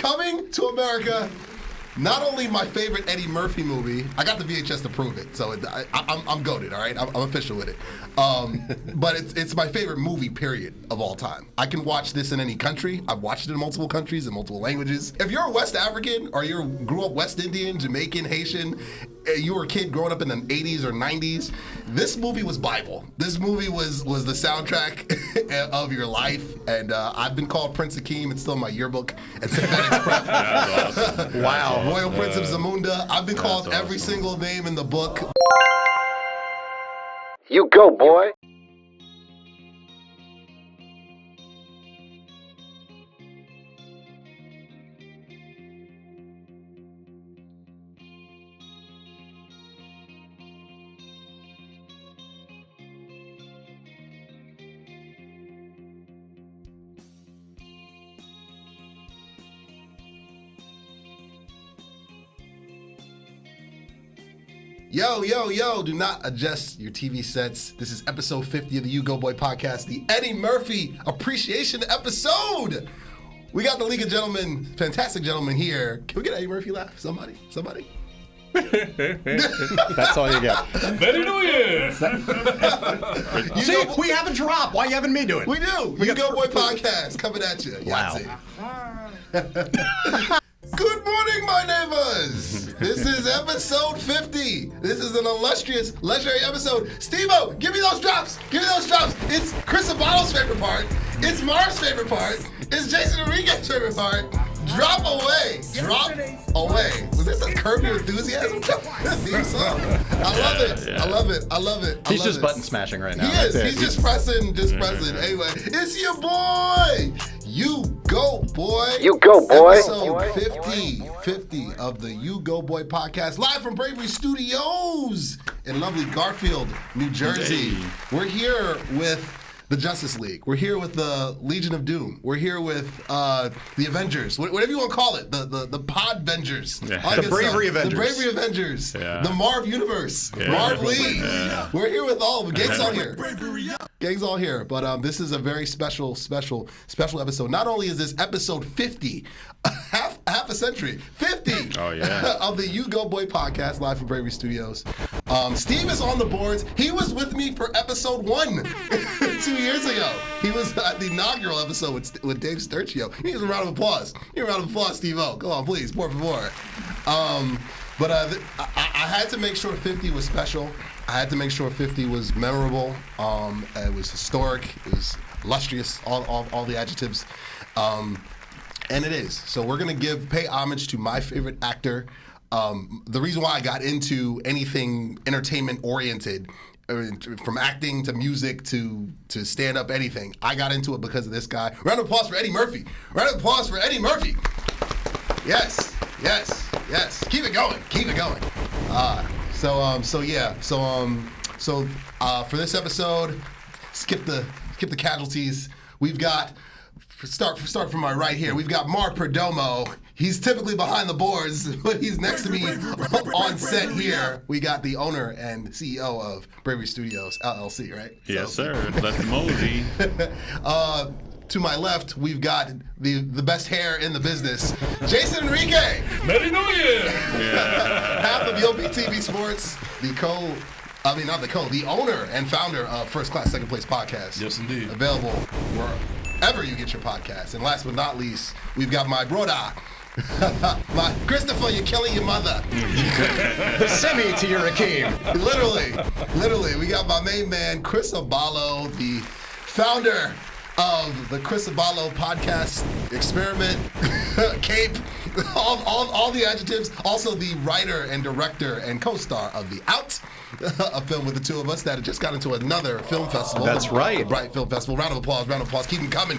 Coming to America, not only my favorite Eddie Murphy movie, I got the VHS to prove it, so I'm goated, all right? I'm official with it. But it's my favorite movie, period, of all time. I can watch this in any country. I've watched it in multiple countries, in multiple languages. If you're a West African, or you grew up West Indian, Jamaican, Haitian, you were a kid growing up in the 80s or 90s, this movie was Bible. This movie was the soundtrack of your life, and I've been called Prince Akeem. It's still in my yearbook at St. Benedict's Prep. Awesome. Wow. Royal Prince of Zamunda. I've been called every single name in the book. You go, boy. Yo, do not adjust your TV sets. This is episode 50 of the U-Goboy Podcast, the Eddie Murphy Appreciation episode. We got the League of Gentlemen, fantastic gentlemen here. Can we get Eddie Murphy laugh? Somebody? That's all you get. Merry New Year! See, we have a drop. Why you having me do it? We do. U-Goboy Podcast coming at you. Wow. Good morning, my neighbors. This is episode 50. This is an illustrious, legendary episode. Steve-O, give me those drops. It's Chris Aballo's favorite part. It's Marv's favorite part. It's Jason Enrique's favorite part. Drop away. Was this a Curb Your Enthusiasm theme song? I love it. He's just button smashing right now. He is. He's just pressing. Anyway, it's your boy. You go, boy. Episode 50 of the U-Goboy Podcast, live from Bravery Studios in lovely Garfield, New Jersey. Hey. We're here with the Justice League. We're here with the Legion of Doom. We're here with the Avengers, whatever you want to call it, the Podvengers. Yeah. The Bravery Avengers. The Bravery Avengers. Yeah. The Marv Universe. Yeah. Marv Lee. Yeah. We're here with all of them. Gang's all here. But this is a very special episode. Not only is this episode 50, half a century, 50 of the You-Goboy Podcast, live from Bravery Studios. Steve is on the boards. He was with me for episode 1 2 years ago. He was at the inaugural episode with Dave Sturchio. He needs a round of applause. Steve-O. Go on, please. Por favor. But I had to make sure 50 was special. I had to make sure 50 was memorable. It was historic. It was illustrious. All the adjectives. And it is. So we're going to pay homage to my favorite actor. The reason why I got into anything entertainment-oriented, from acting to music to stand-up, anything, I got into it because of this guy. Round of applause for Eddie Murphy. Yes. Keep it going. So for this episode, skip the casualties. We've got start from my right here. We've got Marv Perdomo. He's typically behind the boards, but he's next to me on set here. We got the owner and CEO of Bravery Studios, LLC, right? Yes, sir. Let's mosey. To my left, we've got the best hair in the business, Jason Enrique. Merry New Year! Half of YoBTV Sports, the owner and founder of First Class, Second Place Podcast. Yes, indeed. Available wherever you get your podcast. And last but not least, we've got my brother, my Christopher, you're killing your mother. The semi to your Akeem. Literally, we got my main man, Chris Aballo, the founder of the Chris Aballo Podcast Experiment, Cape, all the adjectives. Also the writer and director and co-star of The Out, a film with the two of us that just got into another film festival. That's right. The Bright Film Festival. Round of applause. Keep them coming.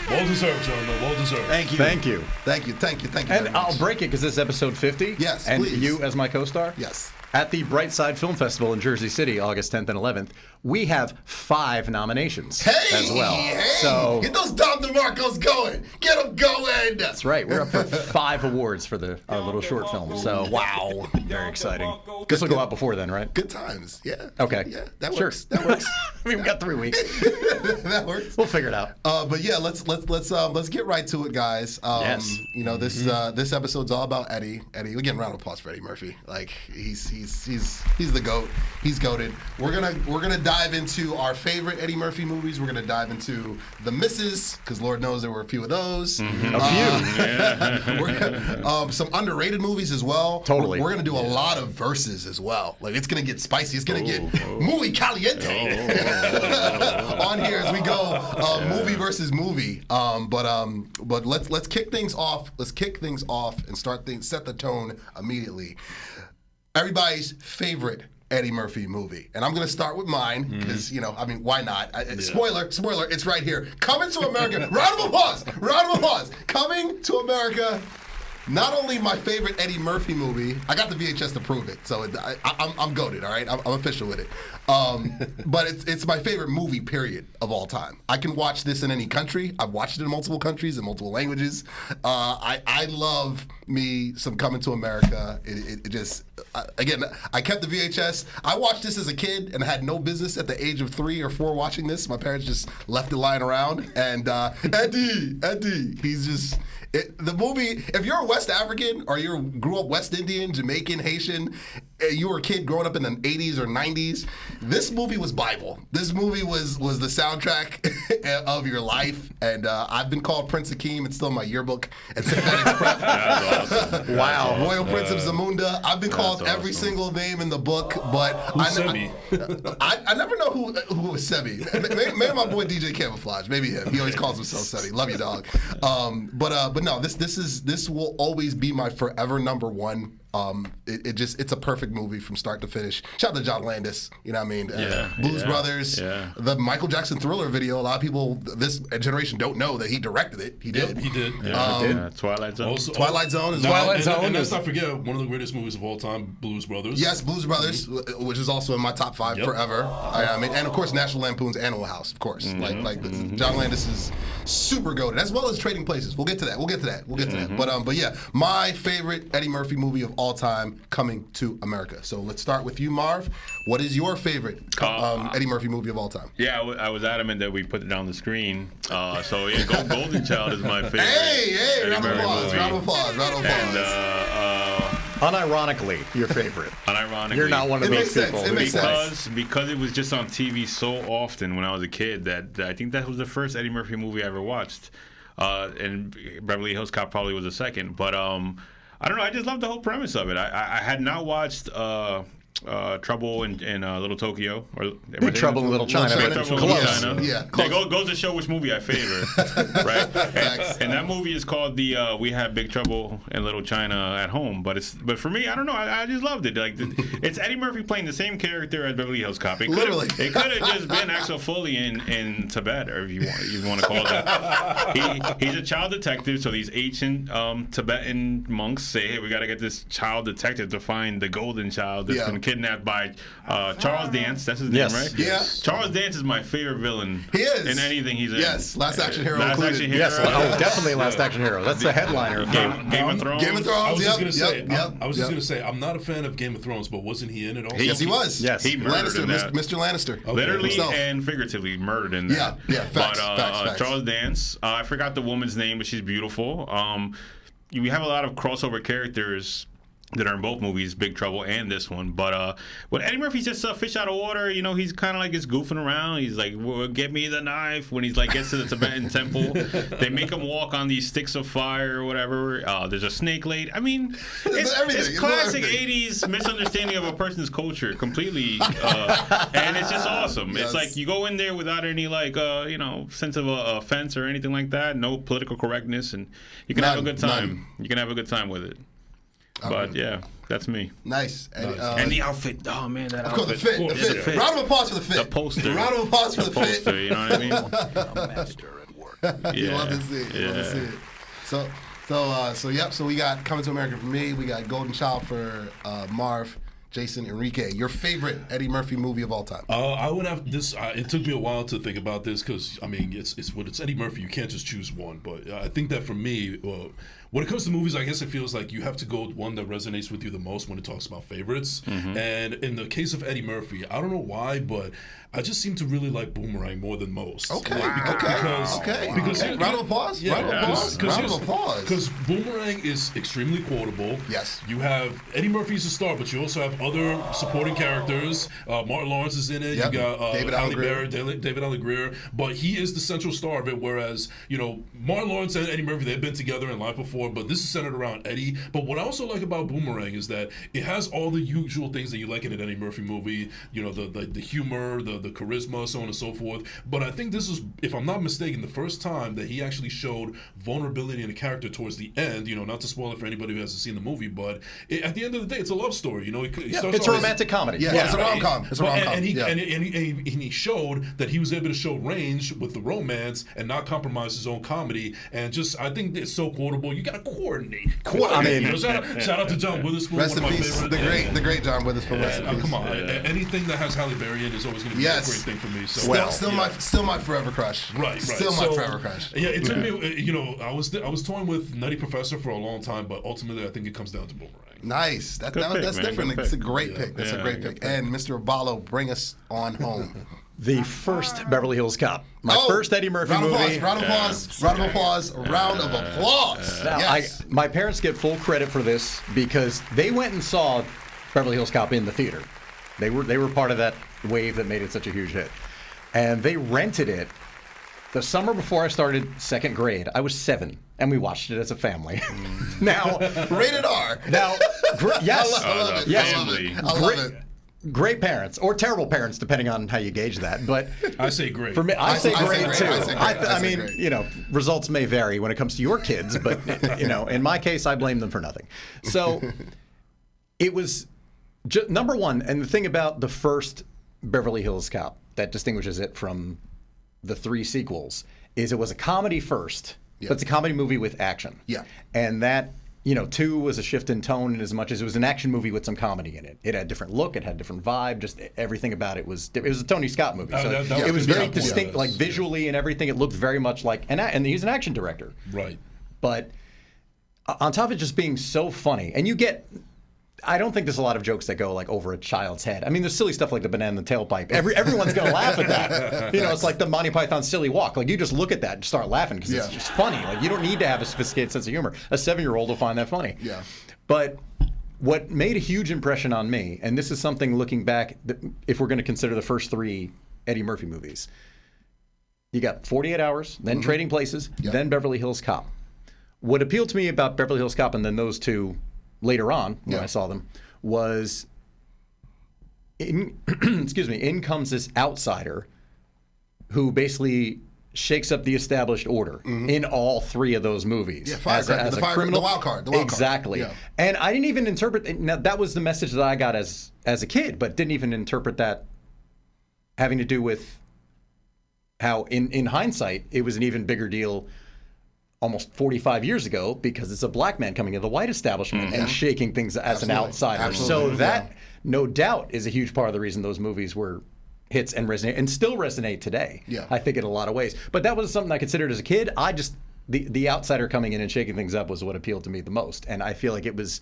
Well deserved, gentlemen. Well deserved. Thank you. Thank you. And And I'll break it because this is episode 50. Yes, and please. you as my co-star? Yes. At the Brightside Film Festival in Jersey City, August 10th and 11th, we have 5 nominations as well. So get those Dom DeMarcos going. Get them going. that's right. We're up for 5 awards for our little short film. So wow, very exciting. This will go out before then, right? Good times. Yeah. Okay. Yeah, that Sure. works. That works. I mean, we got 3 weeks. That works. We'll figure it out. But yeah, let's get right to it, guys. Yes. You know, this episode's all about Eddie. Eddie, again, round of applause for Eddie Murphy. Like he's the GOAT. He's goated. We're gonna dive into our favorite Eddie Murphy movies. We're gonna dive into the misses, because Lord knows there were a few of those. Some underrated movies as well. Totally. We're gonna do a lot of verses as well. Like it's gonna get spicy. It's gonna get muy caliente on here as we go movie versus movie. But let's kick things off. Let's kick things off and set the tone immediately. Everybody's favorite Eddie Murphy movie. And I'm going to start with mine because, why not? Spoiler, it's right here. Coming to America. Round of applause. Coming to America. Not only my favorite Eddie Murphy movie, I got the VHS to prove it, so I'm goated, all right? I'm official with it. But it's my favorite movie, period, of all time. I can watch this in any country. I've watched it in multiple countries, in multiple languages. I love me some Coming to America. Again, I kept the VHS. I watched this as a kid and had no business at the age of 3 or 4 watching this. My parents just left it lying around. And Eddie, he's just... the movie, if you're a West African or you grew up West Indian, Jamaican, Haitian, you were a kid growing up in the 80s or 90s, this movie was Bible. This movie was the soundtrack of your life. And I've been called Prince Akeem. It's still in my yearbook at St. Benedict's Prep. That's awesome. Wow. Royal Prince of Zamunda. I've been called every single name in the book, but I never know who was Sebi. Maybe my boy DJ Camouflage. Maybe him. He always calls himself Sebi. Love you, dog. But no, this will always be my forever number one. It's a perfect movie from start to finish. Shout out to John Landis, you know what I mean? Blues Brothers, the Michael Jackson Thriller video. A lot of people this generation don't know that he directed it. He did. He did. Twilight Zone. Also, Twilight Zone is and let's not forget one of the greatest movies of all time, Blues Brothers. Yes, Blues Brothers, which is also in my top 5 forever. I mean, and of course National Lampoon's Animal House, of course. John Landis is super goated, as well as Trading Places. We'll get to that. But yeah, my favorite Eddie Murphy movie of all time, Coming to America. So let's start with you, Marv. What is your favorite Eddie Murphy movie of all time? Yeah, I was adamant that we put it on the screen. So yeah, Golden Child is my favorite. Hey, round of applause. And unironically, your favorite. Unironically, you're not one of those people. It makes sense. Because it was just on TV so often when I was a kid that I think that was the first Eddie Murphy movie I ever watched. And Beverly Hills Cop probably was the second. But I don't know. I just love the whole premise of it. I had not watched Trouble in Little Tokyo or Big Trouble in Little China. Big Trouble in Little China. Yeah, goes to show which movie I favor, right? And that movie is called We Have Big Trouble in Little China at Home. But for me, I don't know. I just loved it. Like it's Eddie Murphy playing the same character as Beverly Hills Cop. It could have just been Axel Foley in Tibet, or if you want to call it. He's a child detective. So these ancient Tibetan monks say, "Hey, we got to get this child detective to find the golden child that's been kidnapped by Charles Dance." That's his name, right? Yeah. Charles Dance is my favorite villain. He is in anything he's in. Yes, Last Action Hero. Last Action Hero. Yes, definitely Last Action Hero. That's the headliner. Game of Thrones. Game of Thrones. I was just Yep. gonna say I'm not a fan of Game of Thrones, but wasn't he in it also? Yes, he was. Yes, he murdered in that. Mr. Lannister. Okay. Literally himself. and figuratively murdered in that. Yeah. Facts. Charles Dance. I forgot the woman's name, but she's beautiful. We have a lot of crossover characters that are in both movies, Big Trouble and this one. But when Eddie Murphy's just a fish out of water, he's kind of like just goofing around. He's like, well, "Get me the knife." When he's like gets to the Tibetan temple, they make him walk on these sticks of fire or whatever. There's a snake lady. I mean, it's classic '80s misunderstanding of a person's culture completely, and it's just awesome. Yes. It's like you go in there without any sense of offense or anything like that. No political correctness, and you can have a good time. You can have a good time with it. But yeah, that's me. Nice. And the outfit. Oh man, that outfit. Of course, the fit. Round of applause for the fit. The poster. Round of applause for the fit. Poster, you know what I mean? A master at work. You love to see it. So we got Coming to America for me. We got Golden Child for Marv. Jason, Enrique, your favorite Eddie Murphy movie of all time? I would have this. It took me a while to think about this because I mean, it's Eddie Murphy. You can't just choose one. But I think that for me, when it comes to movies, I guess it feels like you have to go with one that resonates with you the most when it talks about favorites. Mm-hmm. And in the case of Eddie Murphy, I don't know why, but I just seem to really like Boomerang more than most. Okay. Because round of applause. Yeah, round of applause. Because Boomerang is extremely quotable. Yes. You have Eddie Murphy's a star, but you also have other supporting characters. Martin Lawrence is in it. Yep. You got David Allen Greer, but he is the central star of it. Whereas Martin Lawrence and Eddie Murphy, they've been together in life before, but this is centered around Eddie. But what I also like about Boomerang is that it has all the usual things that you like in an Eddie Murphy movie. The humor, the charisma, so on and so forth. But I think this is, if I'm not mistaken, the first time that he actually showed vulnerability in a character towards the end. Not to spoil it for anybody who hasn't seen the movie, but at the end of the day, it's a love story. It's a romantic comedy. Yeah, it's a rom-com. It's a rom-com. And he showed that he was able to show range with the romance and not compromise his own comedy. And just, I think it's so quotable. You got to coordinate. Shout out to John Witherspoon. Rest in peace, the great John Witherspoon. Come on, anything that has Halle Berry in is always going to be a great thing for me. So still my forever crush. Right. Still my forever crush. Yeah, it took me. I was toying with Nutty Professor for a long time, but ultimately I think it comes down to Boomerang. Nice. That's different. It's a great pick. That's a great pick. And Mr. Aballo, bring us on home. The first Beverly Hills Cop. My first Eddie Murphy movie. Round of applause. Now, Yes. My parents get full credit for this because they went and saw Beverly Hills Cop in the theater. They were part of that wave that made it such a huge hit. And they rented it the summer before I started second grade. I was 7, and we watched it as a family. Now, rated R. Now, yes, I love it. Yes, I love it. Great parents, or terrible parents, depending on how you gauge that. But I say great. For me, I say great too. I mean, great. Results may vary when it comes to your kids, but in my case, I blame them for nothing. So it was number one, and the thing about the first Beverly Hills Cop that distinguishes it from the 3 sequels is it was a comedy first, but it's a comedy movie with action. Yeah, and that. 2 was a shift in tone in as much as it was an action movie with some comedy in it. It had a different look, it had a different vibe, just everything about it was a Tony Scott movie. So it was very distinct, like visually and everything. It looked very much like, and he's an action director. Right. But on top of it just being so funny, and I don't think there's a lot of jokes that go like over a child's head. I mean, there's silly stuff like the banana in the tailpipe. Everyone's going to laugh at that. It's like the Monty Python silly walk. Like you just look at that and start laughing because it's just funny. Like you don't need to have a sophisticated sense of humor. A 7-year-old will find that funny. Yeah. But what made a huge impression on me, and this is something looking back, if we're going to consider the first 3 Eddie Murphy movies, you got 48 Hours, then Trading Places, then Beverly Hills Cop. What appealed to me about Beverly Hills Cop and then those 2 later on, when I saw them, was in comes this outsider who basically shakes up the established order in all 3 of those movies. Yeah, as a criminal. The wild card. Exactly. Yeah. And I didn't even interpret. Now that was the message that I got as a kid, but didn't even interpret that having to do with how, in hindsight, it was an even bigger deal almost 45 years ago because it's a black man coming into the white establishment and shaking things as an outsider. Absolutely. So that, no doubt, is a huge part of the reason those movies were hits and resonate and still resonate today. Yeah. I think in a lot of ways. But that was something I considered as a kid. The outsider coming in and shaking things up was what appealed to me the most. And I feel like it was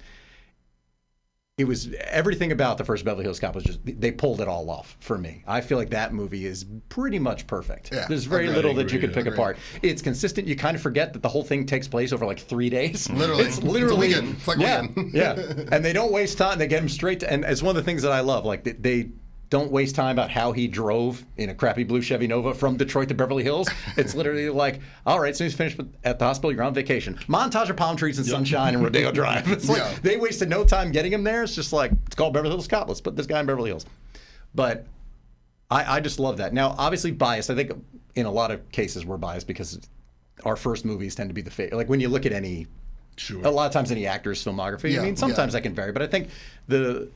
everything about the first Beverly Hills Cop was just, they pulled it all off for me. I feel like that movie is pretty much perfect. Yeah, there's very little that you could pick apart. It's consistent. You kind of forget that the whole thing takes place over like 3 days. Literally. It's literally. It's like weekend. Yeah. And they don't waste time. They get him straight to, and it's one of the things that I love. Like they don't waste time about how he drove in a crappy blue Chevy Nova from Detroit to Beverly Hills. It's literally like, all right, so he's finished at the hospital, you're on vacation. Montage of palm trees and sunshine and Rodeo Drive. It's like they wasted no time getting him there. It's just like, it's called Beverly Hills Cop. Let's put this guy in Beverly Hills. But I just love that. Now, obviously biased. I think in a lot of cases we're biased because our first movies tend to be the favorite. Like when you look at a lot of times any actor's filmography, I mean, sometimes that can vary. But I think the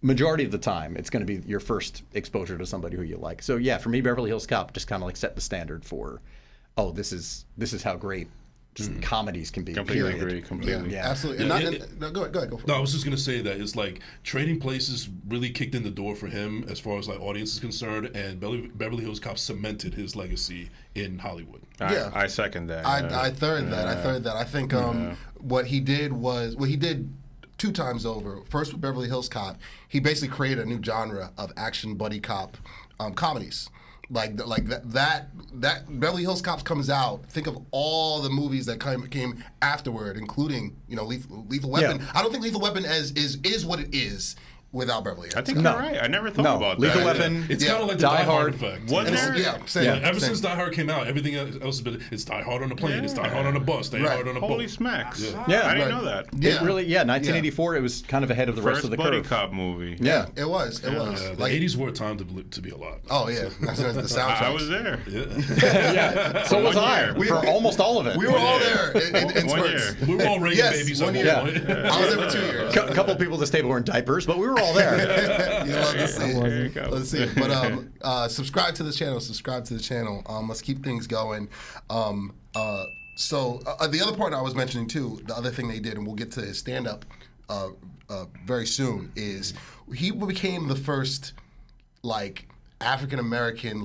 majority of the time, it's going to be your first exposure to somebody who you like. So yeah, for me, Beverly Hills Cop just kind of like set the standard for, this is how great just comedies can be. Completely period. agree. Completely. Yeah, absolutely. No, go ahead, go for it. No, I was just gonna say that it's like Trading Places really kicked in the door for him as far as like audience is concerned, and Beverly Hills Cop cemented his legacy in Hollywood. I second that. I third that. I think what he did was he did 2 times over. First with Beverly Hills Cop, he basically created a new genre of action buddy cop comedies. Like that Beverly Hills Cops comes out. Think of all the movies that came afterward, including Lethal Weapon. I don't think Lethal Weapon is what it is without Beverly Hills. I think you're right. I never thought about that. Lethal Weapon. It's kind of like the Die Hard effect. Was there? Ever since Die Hard came out, everything else has been, it's Die Hard on a plane, it's Die Hard on a bus, Die Hard on a boat. Holy smacks. Yeah. I didn't know that. It really, 1984, it was kind of ahead of the rest of the curve. First buddy cop movie. Yeah. It was. The 80s were a time to be alive. Oh, yeah. That's the soundtrack. I was there. Yeah. So was I. For almost all of it. We were all there in spurts. We were all Reagan babies. 1 year. I was there for 2 years. A couple of people at this table were in diapers, but we were all there. You love to see it. Let's see it. But subscribe to the channel. Let's keep things going. So the other part I was mentioning too, the other thing they did, and we'll get to his stand-up very soon, is he became the first African American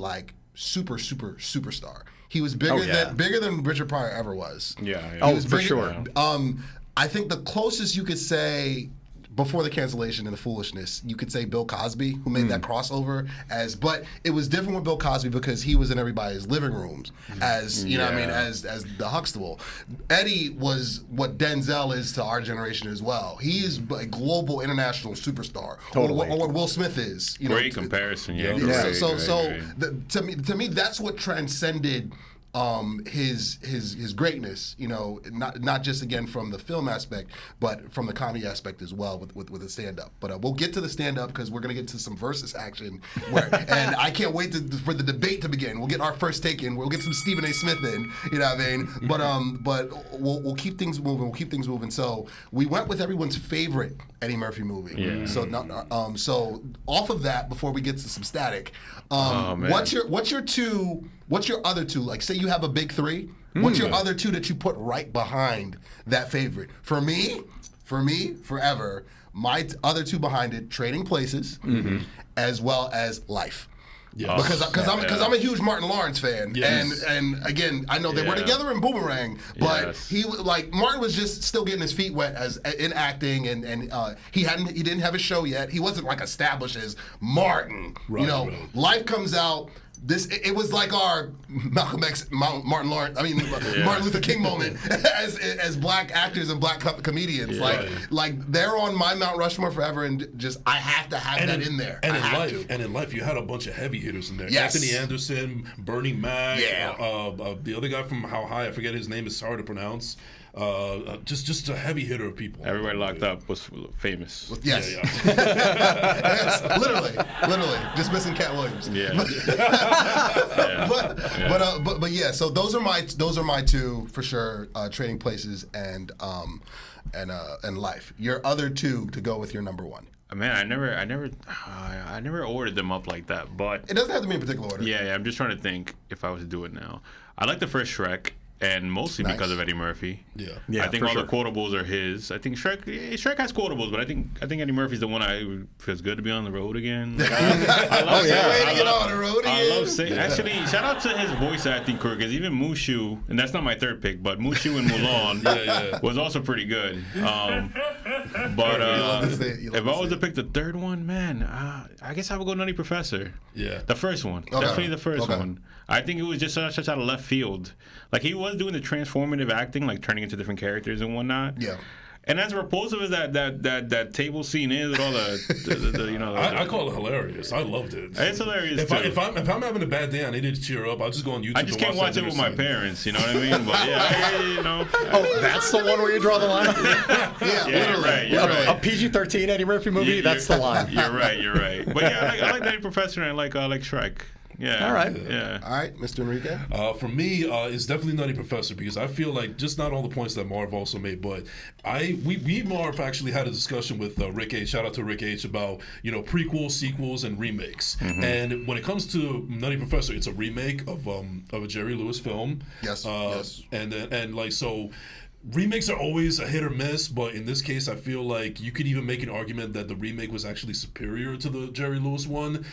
superstar. He was bigger than Richard Pryor ever was. Yeah. He was for bigger. sure. I think the closest you could say, before the cancellation and the foolishness, you could say Bill Cosby, who made that crossover but it was different with Bill Cosby because he was in everybody's living rooms as as the Huxtable. Eddie was what Denzel is to our generation as well. He is a global international superstar. Totally. Or what Will Smith is. Great comparison. Yeah. To me, that's what transcended his greatness, not just again from the film aspect, but from the comedy aspect as well with the stand up. But we'll get to the stand up because we're gonna get to some versus action, and I can't wait for the debate to begin. We'll get our first take in. We'll get some Stephen A. Smith in. You know what I mean? But we'll keep things moving. So we went with everyone's favorite Eddie Murphy movie. Yeah. So off of that, before we get to some static, what's your other two? Like, say you have a big 3. What's your other 2 that you put right behind that favorite? For me, forever, my other 2 behind it: Trading Places, as well as Life. Yeah. Because I'm a huge Martin Lawrence fan, and again, I know they were together in Boomerang, but he Martin was just still getting his feet wet in acting, and he didn't have a show yet. He wasn't established as Martin. Right. Life comes out. It was like our Malcolm X, Martin Luther King moment as black actors and black comedians. They're on my Mount Rushmore forever, and just I have to have that in there. And in life, you had a bunch of heavy hitters in there. Yes. Anthony Anderson, Bernie Mac, the other guy from How High, I forget his name, it's hard to pronounce. Just a heavy hitter of people. Everybody locked up was famous. Yes. Yes, literally, just missing Cat Williams. Yeah. But yeah. So those are my 2 for sure. Trading Places and Life. Your other 2 to go with your number 1. Man, I never ordered them up like that, but it doesn't have to be in particular order. Yeah. I'm just trying to think if I was to do it now. I like the first Shrek. And mostly because of Eddie Murphy. Yeah. I think all the quotables are his. I think Shrek has quotables, but I think Eddie Murphy's the one feels good to be on the road again. I love saying. Actually, shout out to his voice acting career, because even Mushu, and that's not my third pick, but Mushu in Mulan was also pretty good. But if I was to pick the third one, man, I guess I would go Nutty Professor. Yeah. The first one. Okay. Definitely the first one. I think it was just such out of left field. He was doing the transformative acting, turning into different characters and whatnot. Yeah. And as repulsive as that table scene is, with all I call it hilarious. I loved it. It's hilarious if too. If I'm having a bad day, I need to cheer up. I'll just go on YouTube. I just can't watch it with my parents. You know what I mean? But Oh, that's the one where you draw the line. Literally. You're right. A PG-13 Eddie Murphy movie. That's the line. You're right. But yeah, I like Nutty Professor, and I like Shrek. Yeah. All right. Yeah. All right, Mr. Enrique. For me, it's definitely Nutty Professor because I feel like just not all the points that Marv also made, but Marv actually had a discussion with Rick H. Shout out to Rick H. about prequels, sequels, and remakes. Mm-hmm. And when it comes to Nutty Professor, it's a remake of a Jerry Lewis film. Yes. Yes. And like so. Remakes are always a hit or miss, but in this case, I feel like you could even make an argument that the remake was actually superior to the Jerry Lewis one,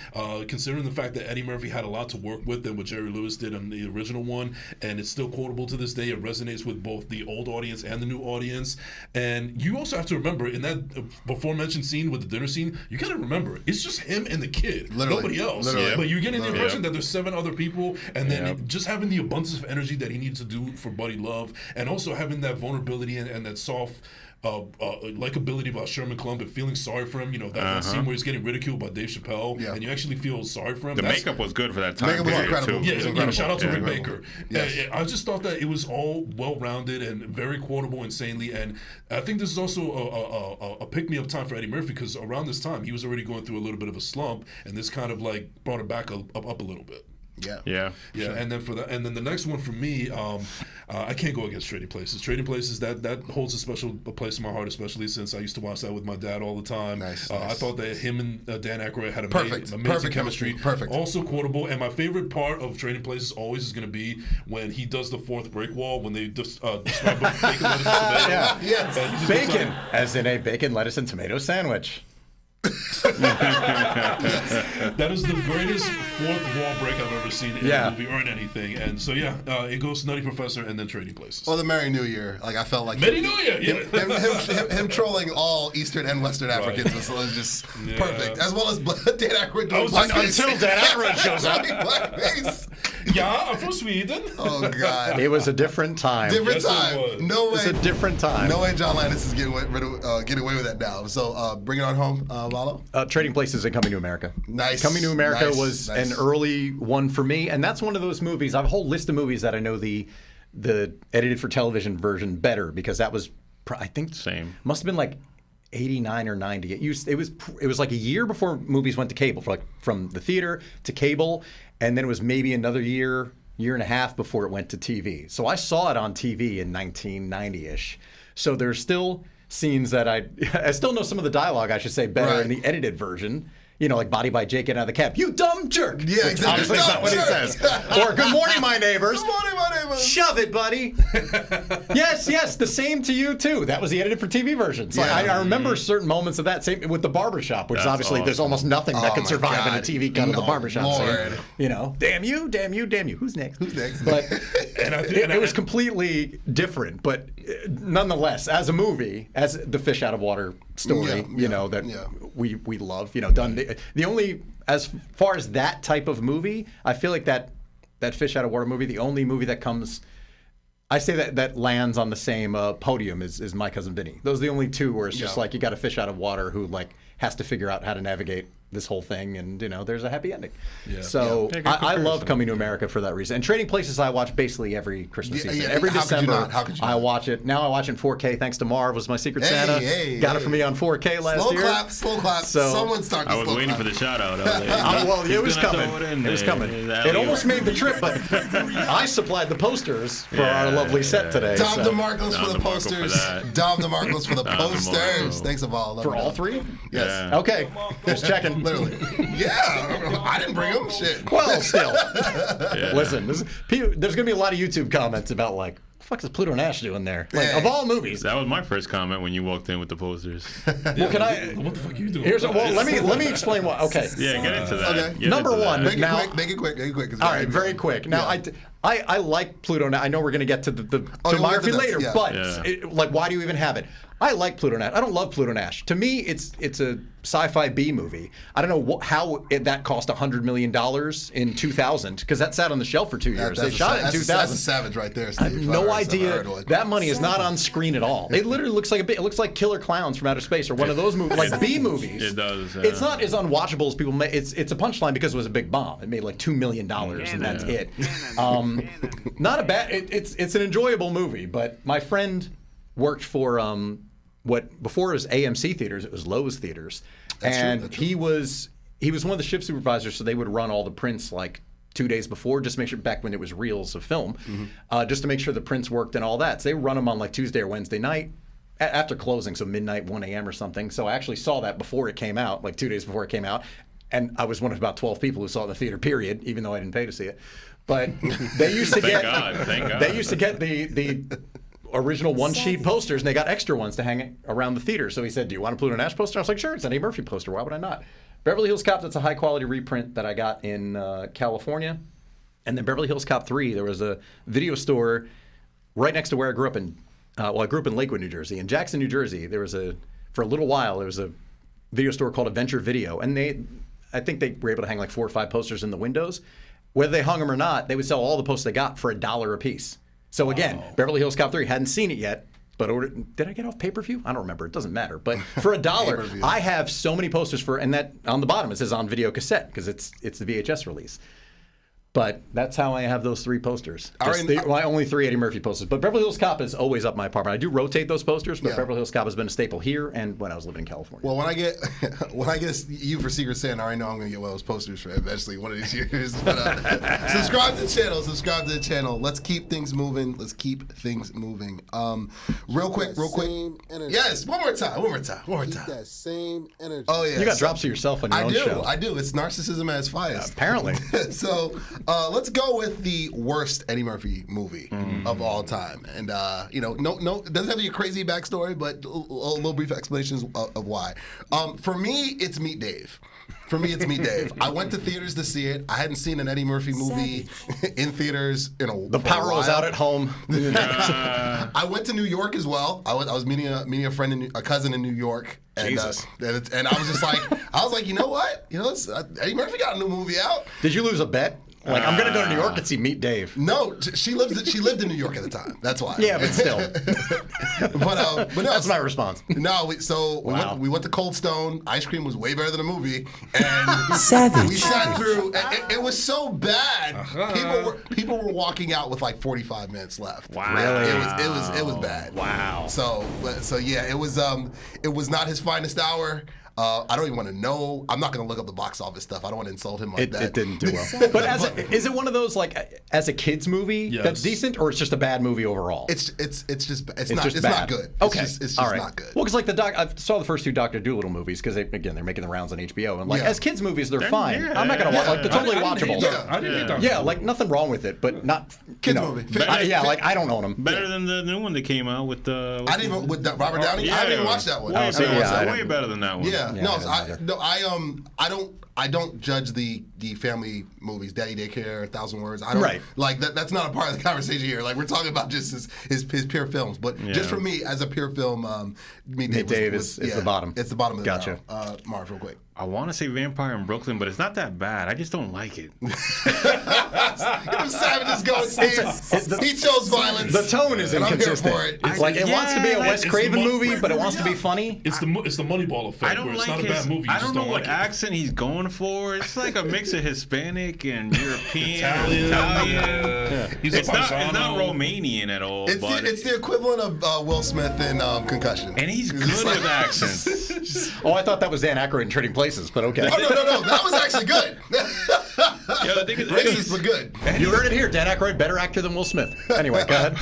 considering the fact that Eddie Murphy had a lot to work with than what Jerry Lewis did on the original one, and it's still quotable to this day. It resonates with both the old audience and the new audience. And you also have to remember, in that before-mentioned scene with the dinner scene, you got to remember, it's just him and the kid, nobody else. Literally. But you're getting the impression that there's 7 other people, and then just having the abundance of energy that he needs to do for Buddy Love, and also having that vulnerability and that soft likability about Sherman Klump and feeling sorry for him. That scene where he's getting ridiculed by Dave Chappelle, and you actually feel sorry for him. The makeup was good for that time. The makeup was incredible. Yeah, incredible. Shout out to Rick Baker. Yes. I just thought that it was all well-rounded and very quotable insanely. And I think this is also a pick-me-up time for Eddie Murphy because around this time he was already going through a little bit of a slump, and this kind of like brought it back up a little bit. Yeah. Sure. And then the next one for me, I can't go against Trading Places. Trading Places that holds a special place in my heart, especially since I used to watch that with my dad all the time. Nice. I thought that him and Dan Aykroyd had amazing chemistry. Perfect. Also quotable. And my favorite part of Trading Places always is going to be when he does the fourth break wall when they describe bacon, lettuce, and tomato. Yes. Bacon, as in a bacon, lettuce, and tomato sandwich. That is the greatest fourth wall break I've ever seen in a movie or in anything. And so it goes Nutty Professor and then Trading Places. Or the Merry New Year. Like I felt like Merry New Year. Yeah. Him trolling all Eastern and Western Africans was just perfect. As well as Dan Aykroyd doing blackface. Until Dan Aykroyd shows up. Blackface. Yeah, I'm from Sweden. Oh God. It was a different time. Different time. No way. It's a different time. No way John Landis is getting away with that now. So bring it on home, Lalo. Trading Places and Coming to America. Nice. Coming to America was an early one for me, and that's one of those movies. I have a whole list of movies that I know the edited for television version better because that was, I think, must have been like 89 or 90. It was like a year before movies went to cable, from the theater to cable, and then it was maybe another year and a half before it went to TV. So I saw it on TV in 1990-ish. So there's still scenes that I still know some of the dialogue, I should say, better in the edited version. Like Body by Jake, get out of the cab. You dumb jerk. Yeah, exactly. Obviously, that's not what he says. Or good morning, my neighbors. Good morning, my neighbors. Shove it, buddy. Yes, the same to you, too. That was the edited for TV version. So I remember certain moments of that. Same with the barbershop, which is obviously awesome. There's almost nothing that can survive in a TV cut of the barbershop Lord. scene. Damn you. Who's next? But it was completely different. But nonetheless, as a movie, as the fish out of water story, we love, done. The only, as far as that type of movie, I feel like that fish out of water movie, the only movie that comes, I say that lands on the same podium is My Cousin Vinny. Those are the only two where it's just like you got a fish out of water who like has to figure out how to navigate this whole thing, and there's a happy ending. So I love Coming to America for that reason. And Trading Places I watch basically every Christmas season. Every December I watch it. Now I watch it in 4K thanks to Marv, was my Secret Santa. Got it for me on 4K last year. Slow clap. So, someone's talking. I was waiting for the shout out. Well, it was coming. It almost made the trip, but I supplied the posters for our lovely set today. Dom DeMarcos for the posters. Dom DeMarcos for the posters. Thanks, Aballo. For all three? Yes. Okay. Just checking. Literally. Yeah. I didn't bring them. Shit. Well, still. Listen, there's going to be a lot of YouTube comments about like, what the fuck is Pluto Nash doing there? Like, of all movies. That was my first comment when you walked in with the posters. Well, what the fuck are you doing? Let me explain what. Okay. Yeah, get into that. Okay. Number one. Make it quick. All right, very quick. Now, I like Pluto Nash. I know we're going to get to the filmography later, but why do you even have it? I like Pluto Nash. I don't love Pluto Nash. To me, it's a sci-fi B movie. I don't know how that cost $100 million in 2000 because that sat on the shelf for 2 years. They shot it in 2000. That's a savage right there, Steve. I have no idea. That money is not on screen at all. It literally looks like it looks like Killer Clowns from Outer Space or one of those movies, like B movies. It does. It's not as unwatchable as people make. It's a punchline because it was a big bomb. It made like $2 million and that's it. Not a bad. It's an enjoyable movie. But my friend worked for before it was AMC theaters, it was Lowe's theaters, that's true. He was one of the shift supervisors, so they would run all the prints like 2 days before, just to make sure, back when it was reels of film, just to make sure the prints worked and all that. So they run them on like Tuesday or Wednesday night after closing, so midnight, 1 a.m. or something. So I actually saw that before it came out, like 2 days before it came out. And I was one of about 12 people who saw it in the theater, period, even though I didn't pay to see it. But they used to Thank God. They used to get the original one-sheet posters, and they got extra ones to hang around the theater. So he said, do you want a Pluto Nash poster? I was like, sure, it's an Eddie Murphy poster. Why would I not? Beverly Hills Cop, that's a high-quality reprint that I got in California. And then Beverly Hills Cop 3, there was a video store right next to where I grew up in. I grew up in Lakewood, New Jersey. In Jackson, New Jersey, for a little while, there was a video store called Adventure Video. And I think they were able to hang like 4 or 5 posters in the windows. Whether they hung them or not, they would sell all the posters they got for $1 a piece. So again, Beverly Hills Cop 3, hadn't seen it yet, but did I get off pay-per-view? I don't remember. It doesn't matter. But for $1, I have so many posters and that on the bottom it says on video cassette because it's the VHS release. But that's how I have those 3 posters. My only 3 Eddie Murphy posters. But Beverly Hills Cop is always up my apartment. I do rotate those posters, but Beverly Hills Cop has been a staple here and when I was living in California. Well, when I get you for Secret Santa, I already know I'm going to get one of those posters for eventually one of these years. But, subscribe to the channel. Let's keep things moving. Real quick. Yes, one more time. Keep that same energy. Oh yeah. You got drops of yourself on your own show. I do. It's narcissism at its finest. Apparently. So let's go with the worst Eddie Murphy movie of all time, and no, it doesn't have a crazy backstory, but a little brief explanations of why. For me, it's Meet Dave. I went to theaters to see it. I hadn't seen an Eddie Murphy movie in theaters in a The power was out at home. I went to New York as well. I was meeting a friend, a cousin in New York. And, and I was just like, you know what? Eddie Murphy got a new movie out. Did you lose a bet? Like, I'm going to go to New York and see Meet Dave. No, she lived in New York at the time. That's why. Yeah, but still. but no, that's my responce. No, we went to Cold Stone. Ice cream was way better than the movie. And we sat through. It was so bad. People were walking out with like 45 minutes left. Wow. Really? It was bad. Wow. So yeah, it was not his finest hour. I don't even want to know. I'm not going to look up the box office stuff. I don't want to insult him like that. It didn't do well. But is it one of those like as a kids movie that's decent, or it's just a bad movie overall? It's not good. Okay, it's just all right. not good. Well, because like I saw the first 2 Dr. Dolittle movies because they're making the rounds on HBO, and like as kids movies they're fine. I'm not going to watch like they're totally watchable. I didn't hate Dr. Yeah, like nothing wrong with it, but not kids movie. Like I don't own them. Better than the new one that came out with the. I didn't even with Robert Downey. Yeah. I didn't even watch that one. Way better than that one. Yeah, I don't judge the family movies, Daddy Daycare, 1,000 Words. I don't like that. That's not a part of the conversation here. Like we're talking about just his pure films, but just for me as a pure film, Meet Dave is the bottom. It's the bottom of the barrel. Marv, real quick. I want to say Vampire in Brooklyn, but it's not that bad. I just don't like it. Savages going, Steve. He chose violence. The tone is inconsistent. It's like it wants to be a Wes Craven movie, but it wants to be funny. It's the Moneyball effect. Where it's not a bad movie. I don't know what accent he's going for. It's like a mix of Hispanic and European, Italian. It's not Romanian at all. It's the equivalent of Will Smith in Concussion. And he's good with accents. Oh, I thought that was Dan Aykroyd in Trading Places, but okay. Oh, no. That was actually good. The thing is, racist but good. You heard it here. Dan Aykroyd, better actor than Will Smith. Anyway, go ahead.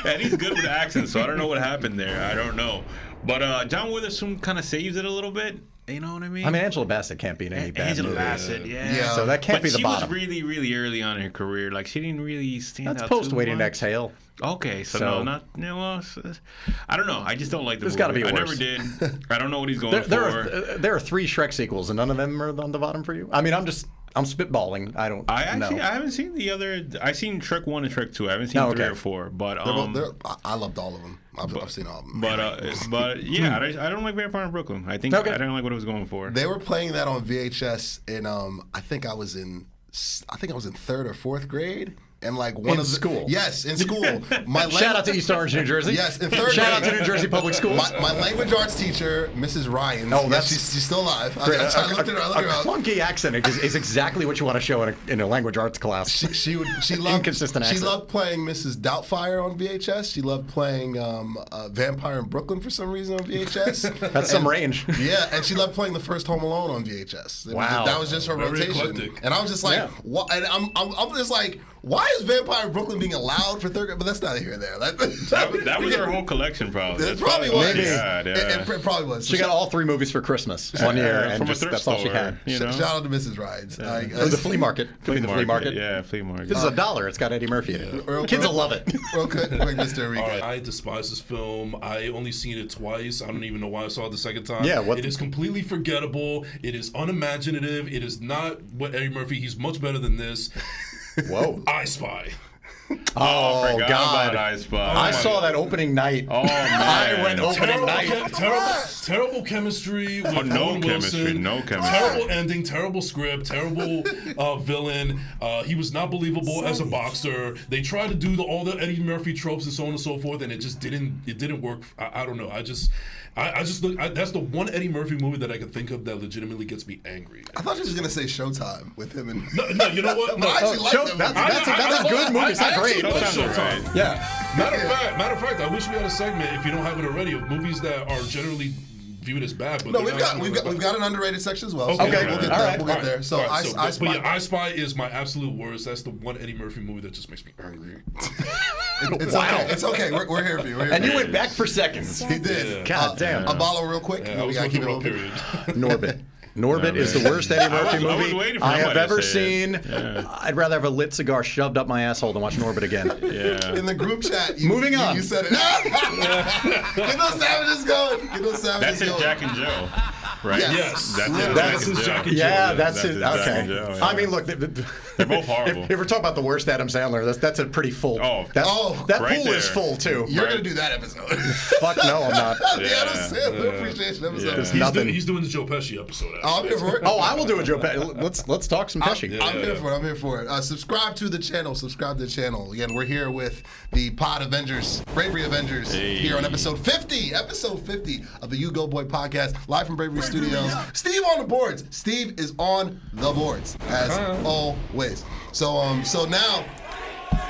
And he's good with accents, so I don't know what happened there. I don't know. But John Witherspoon kind of saves it a little bit. You know what I mean? I mean, Angela Bassett can't be in any bad movie. Angela Bassett, yeah. So that can't be the bottom. But she was really, really early on in her career. Like, she didn't really stand out. That's post Waiting to Exhale. Okay, so no, I don't know. I just don't like the movie. There's got to be worse. I never did. I don't know what he's going for. There are 3 Shrek sequels, and none of them are on the bottom for you? I mean, I'm spitballing. I haven't seen the other. I've seen Shrek 1 and Shrek 2. I haven't seen 3 or 4. But I loved all of them. I've seen all of them. But yeah, I don't like Vampire in Brooklyn. I think I don't like what it was going for. They were playing that on VHS in I think I was in 3rd or 4th grade. And like one of the school. Yes, in school. Shout out to East Orange, New Jersey. Yes, in third Shout out grade. to New Jersey Public Schools. My language arts teacher, Mrs. Ryan. Oh, that's she's still alive. I looked at her. A clunky accent is exactly what you want to show in a language arts class. She loved inconsistent accent. She loved playing Mrs. Doubtfire on VHS. She loved playing Vampire in Brooklyn for some reason on VHS. That's some range. Yeah, and she loved playing the first Home Alone on VHS. Wow. That was just her Very rotation. eclectic. And I was just like, what? And I'm just like, why is Vampire in Brooklyn being allowed for third grade? But that's neither here nor there. That was her whole collection, probably. It probably was. Maybe. It probably was. She got all 3 movies for Christmas one year, and from a just, thrift that's all she store, had. you know? Shout out to Mrs. Ryan's. Or the flea market. Could be the flea market. Yeah, flea market. This is $1. It's got Eddie Murphy in it. Kids will love it. Real quick, Mr. Enrique. All right, I despise this film. I only seen it twice. I don't even know why I saw it the second time. Yeah, it is completely forgettable. It is unimaginative. It is not what Eddie Murphy. He's much better than this. Whoa. I Spy. Oh, forgot God. about I Spy. I saw that opening night. Oh, man. I went opening night. Terrible chemistry with no Owen chemistry, Wilson. no chemistry. Terrible ending, terrible script, terrible villain. He was not believable as a boxer. They tried to do all the Eddie Murphy tropes and so on and so forth, and it just didn't work. I don't know. I just look. That's the one Eddie Murphy movie that I could think of that legitimately gets me angry. I thought you was gonna say Showtime with him and. No, you know what? No, I actually like that movie. That's a good movie. It's not great. Showtime. Right. Yeah. Matter of fact, I wish we had a segment, if you don't have it already, of movies that are generally viewed as bad. But No, we've got an underrated section as well. So Okay. we'll get All there. right. We'll get there. So I But Spy. yeah, I Spy is my absolute worst. That's the one Eddie Murphy movie that just makes me angry. It's okay. It's okay. We're here for you. And you went back for seconds. He did. God damn. Aballo, real quick. I We was gotta keep it looking moving. period. Norbit is the worst Eddie Murphy I was movie waiting for I have somebody to ever say seen. it. Yeah. I'd rather have a lit cigar shoved up my asshole than watch Norbit again. Yeah. In the group chat, Moving on. You said it. Get those savages going. Get those savages That's his going. Jack and Joe, right? Yes. That's his That's his Jack and Joe. Yeah, that's That's it. his Jack Okay. and Joe, yeah. I mean, look, They're both horrible. if we're talking about the worst Adam Sandler, that's a pretty full. Oh. that right pool is there. full too. You're Right. gonna do that episode. Fuck no, I'm not. The Adam Sandler appreciation episode. Yeah. Nothing. He's doing the Joe Pesci episode. Oh, I'm here for it. Oh, I will do a Joe Pesci. Let's talk some Pesci. I'm here for it. I'm here for it. Subscribe to the channel. Subscribe to the channel. Again, we're here with the Pod Avengers, Bravery Avengers, here on episode 50. Episode 50 of the U-Goboy Podcast, live from Bravery Studios. Steve on the boards. Steve is on the boards as always. So now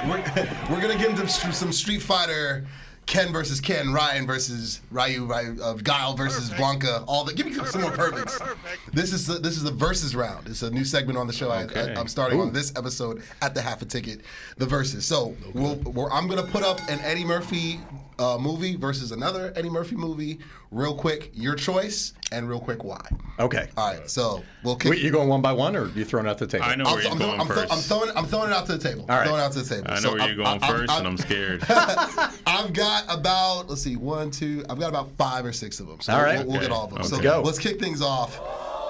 we're gonna get into some Street Fighter. Ken versus Ken, Ryan versus Ryu, Guile versus Blanca. Give me some more perfects. This is the versus round. It's a new segment on the show. Okay. I'm starting on this episode at the half a ticket, the versus. So I'm gonna put up an Eddie Murphy movie versus another Eddie Murphy movie. Real quick, your choice, and real quick, why. Okay. All right. So we'll kick. Wait, you going one by one, or you throwing it out the table? I know where you're going first. I'm throwing it out to the table. All right. I'm throwing it out to the table. I know where you're going first, and I'm scared. I've got about, let's see, I've got about 5 or 6 of them. So All right. we'll get all of them. Okay. So Let's go. let's kick things off.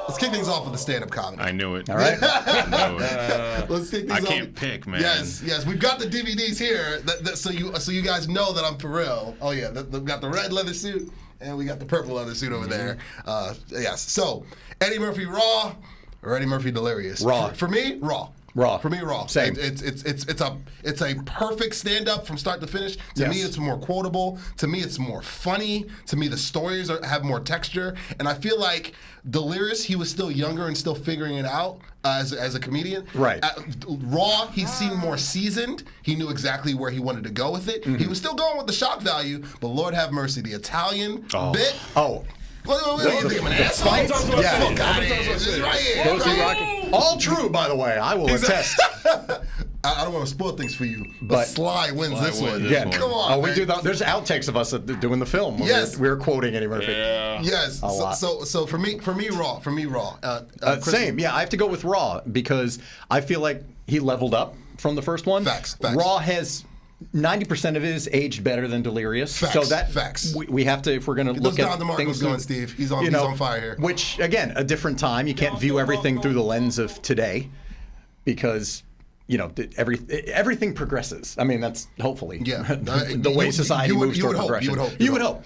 Let's kick things off with the stand-up comedy. I knew it. All right. I knew it. Let's kick things I off. can't pick, man. Yes. We've got the DVDs here, so you guys know that I'm for real. Oh yeah, we've got the red leather suit and we got the purple leather suit over there. Yes. So Eddie Murphy Raw or Eddie Murphy Delirious? Raw. For me, Raw. Raw. For me, Raw. Same. It's a perfect stand-up from start to finish. To me, it's more quotable. To me, it's more funny. To me, the stories have more texture. And I feel like Delirious, he was still younger and still figuring it out as a comedian. Right. Raw, he seemed more seasoned. He knew exactly where he wanted to go with it. Mm-hmm. He was still going with the shock value, but Lord have mercy, the Italian bit. Oh. What do you think of an asshole? Yeah. Fuck out of here. This is right here. Those right are here. rocking. All true, by the way. I will attest. I don't want to spoil things for you, but Sly wins this one. Yeah. Come on. Oh, we man. do that. There's outtakes of us doing the film. When Yes. we're quoting Eddie Murphy. Yeah. Yes. lot. So for me, Raw. Chris, Same. Yeah, I have to go with Raw because I feel like he leveled up from the first one. Facts. Raw has 90% of it is aged better than Delirious. Facts, So that facts. we have to, if we're going to look those at Don DeMarco's things going, Steve. He's on fire here. Which again, a different time. You can't view everything through the lens of today because everything progresses. I mean, that's hopefully the way society moves toward progression. You would hope.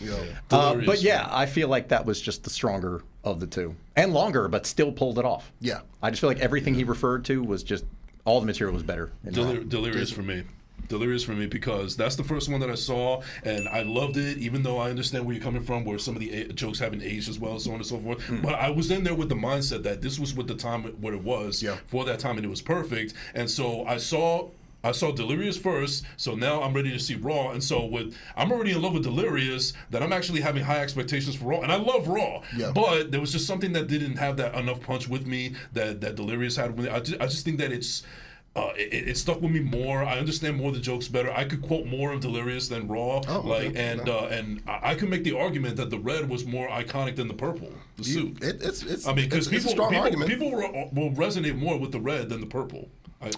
But yeah, I feel like that was just the stronger of the two and longer, but still pulled it off. Yeah. I just feel like everything he referred to was just all the material was better. Delirious for me. Delirious for me because that's the first one that I saw and I loved it, even though I understand where you're coming from, where some of the jokes haven't aged as well, so on and so forth. But I was in there with the mindset that this was what the time what it was for that time, and it was perfect. And so I saw Delirious first, so now I'm ready to see Raw. And so I'm already in love with Delirious, that I'm actually having high expectations for Raw. And I love Raw, but there was just something that didn't have that enough punch with me that Delirious had with me. I just think that it stuck with me more. I understand more of the jokes better. I could quote more of Delirious than Raw. And I could make the argument that the red was more iconic than the purple, the suit. It's I mean, because it's a strong argument. People will resonate more with the red than the purple.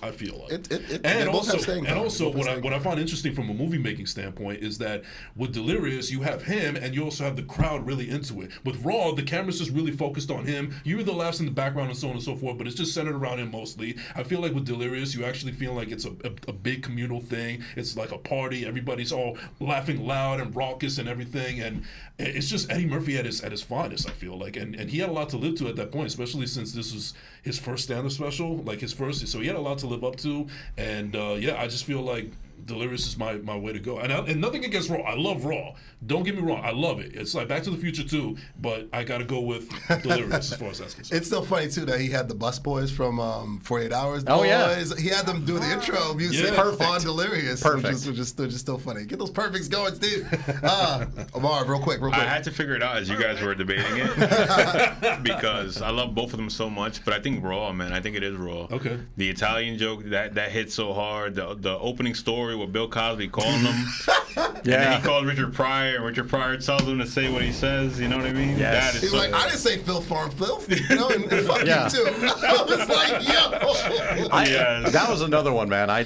I feel like. And also, what I find interesting from a movie making standpoint is that with Delirious, you have him and you also have the crowd really into it. With Raw, the camera's just really focused on him. You hear the laughs in the background and so on and so forth, but it's just centered around him mostly. I feel like with Delirious, you actually feel like it's a big communal thing. It's like a party. Everybody's all laughing loud and raucous and everything. And it's just Eddie Murphy at his finest, I feel like. And he had a lot to live to at that point, especially since this was his first stand-up special, like his first. So he had a lot to live up to, and I just feel like Delirious is my way to go. And nothing against Raw. I love Raw. Don't get me wrong. I love it. It's like Back to the Future too, but I got to go with Delirious as far as that's concerned. It's still funny too that he had the bus boys from 48 Hours. He had them do the intro music on Delirious, which is still funny. Get those perfects going, Steve. Marv, real quick. I had to figure it out as you guys were debating it because I love both of them so much, but I think Raw, man. I think it is Raw. Okay. The Italian joke that hit so hard. The opening story with Bill Cosby calling them. And then he called Richard Pryor, and Richard Pryor tells him to say what he says. You know what I mean? Yes. He's like, I didn't say Phil Farm Filth. You know, and fuck you too. I was like, yo. That was another one, man. I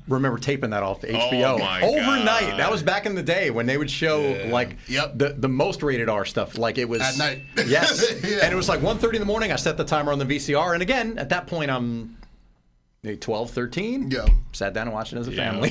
remember taping that off HBO overnight. God. That was back in the day when they would show the most rated R stuff. Like it was at night. Yes. And it was like 1:30 in the morning. I set the timer on the VCR, and again at that point I'm 12, 13. Yeah. Sat down and watched it as a family.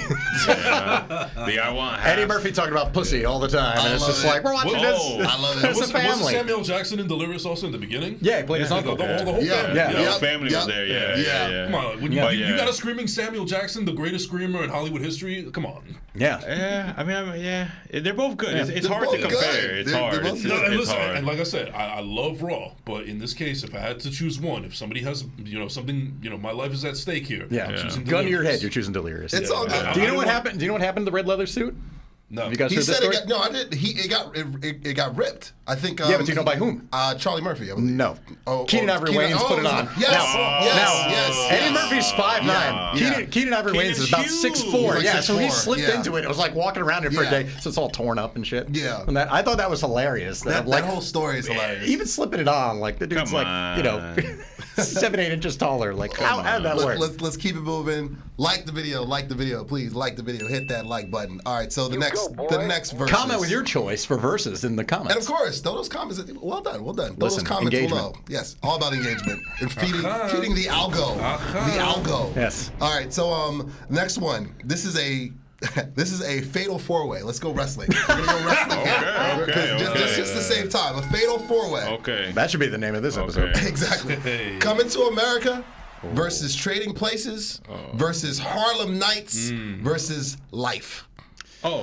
Eddie Murphy talking about pussy all the time. And it's just like, we're watching this. I love it. It's a family. Was Samuel Jackson in Delirious also in the beginning? Yeah, he played his uncle. The whole family. The whole family was there. Yeah. Come on. When you got a screaming Samuel Jackson, the greatest screamer in Hollywood history, come on. Yeah. I mean, they're both good. It's hard to compare. It's hard. It's hard. And like I said, I love Raw, but in this case, if I had to choose one, if somebody has, something, my life is at stake here. Yeah. I'm choosing Gun to your head, you're choosing Delirious. It's all good. Do you know what happened? Do you know what happened to the red leather suit? No. Have you guys He heard this said story? I did. It got ripped. I think. Yeah, but do you know by whom? Charlie Murphy, I believe. No. Keenan Ivory Wayans put it on. Yes. Eddie Murphy's 5'9". Keenan Ivory Wayans is about 6'4". Like Yeah, so he 6'4", slipped into it. It was like walking around it for a day, so it's all torn up and shit. Yeah. And I thought that was hilarious. That whole story is hilarious. Even slipping it on, like the dude's Come like, on. 7-8 inches taller. Like, how did that work? Let's keep it moving. Like the video, please. Like the video. Hit that like button. All right. So the next verse. Comment with your choice for verses in the comments. And of course, throw those comments. Well done. Throw those Listen, comments engagement. below. Yes, all about engagement and feeding the algo. The algo. Yes. All right. So next one. This is a fatal four-way. Let's go wrestling. We're gonna go wrestling. Okay. Just to save time. A fatal four-way. Okay. That should be the name of this episode. Exactly. Coming to America versus Trading Places versus Harlem Nights versus Life.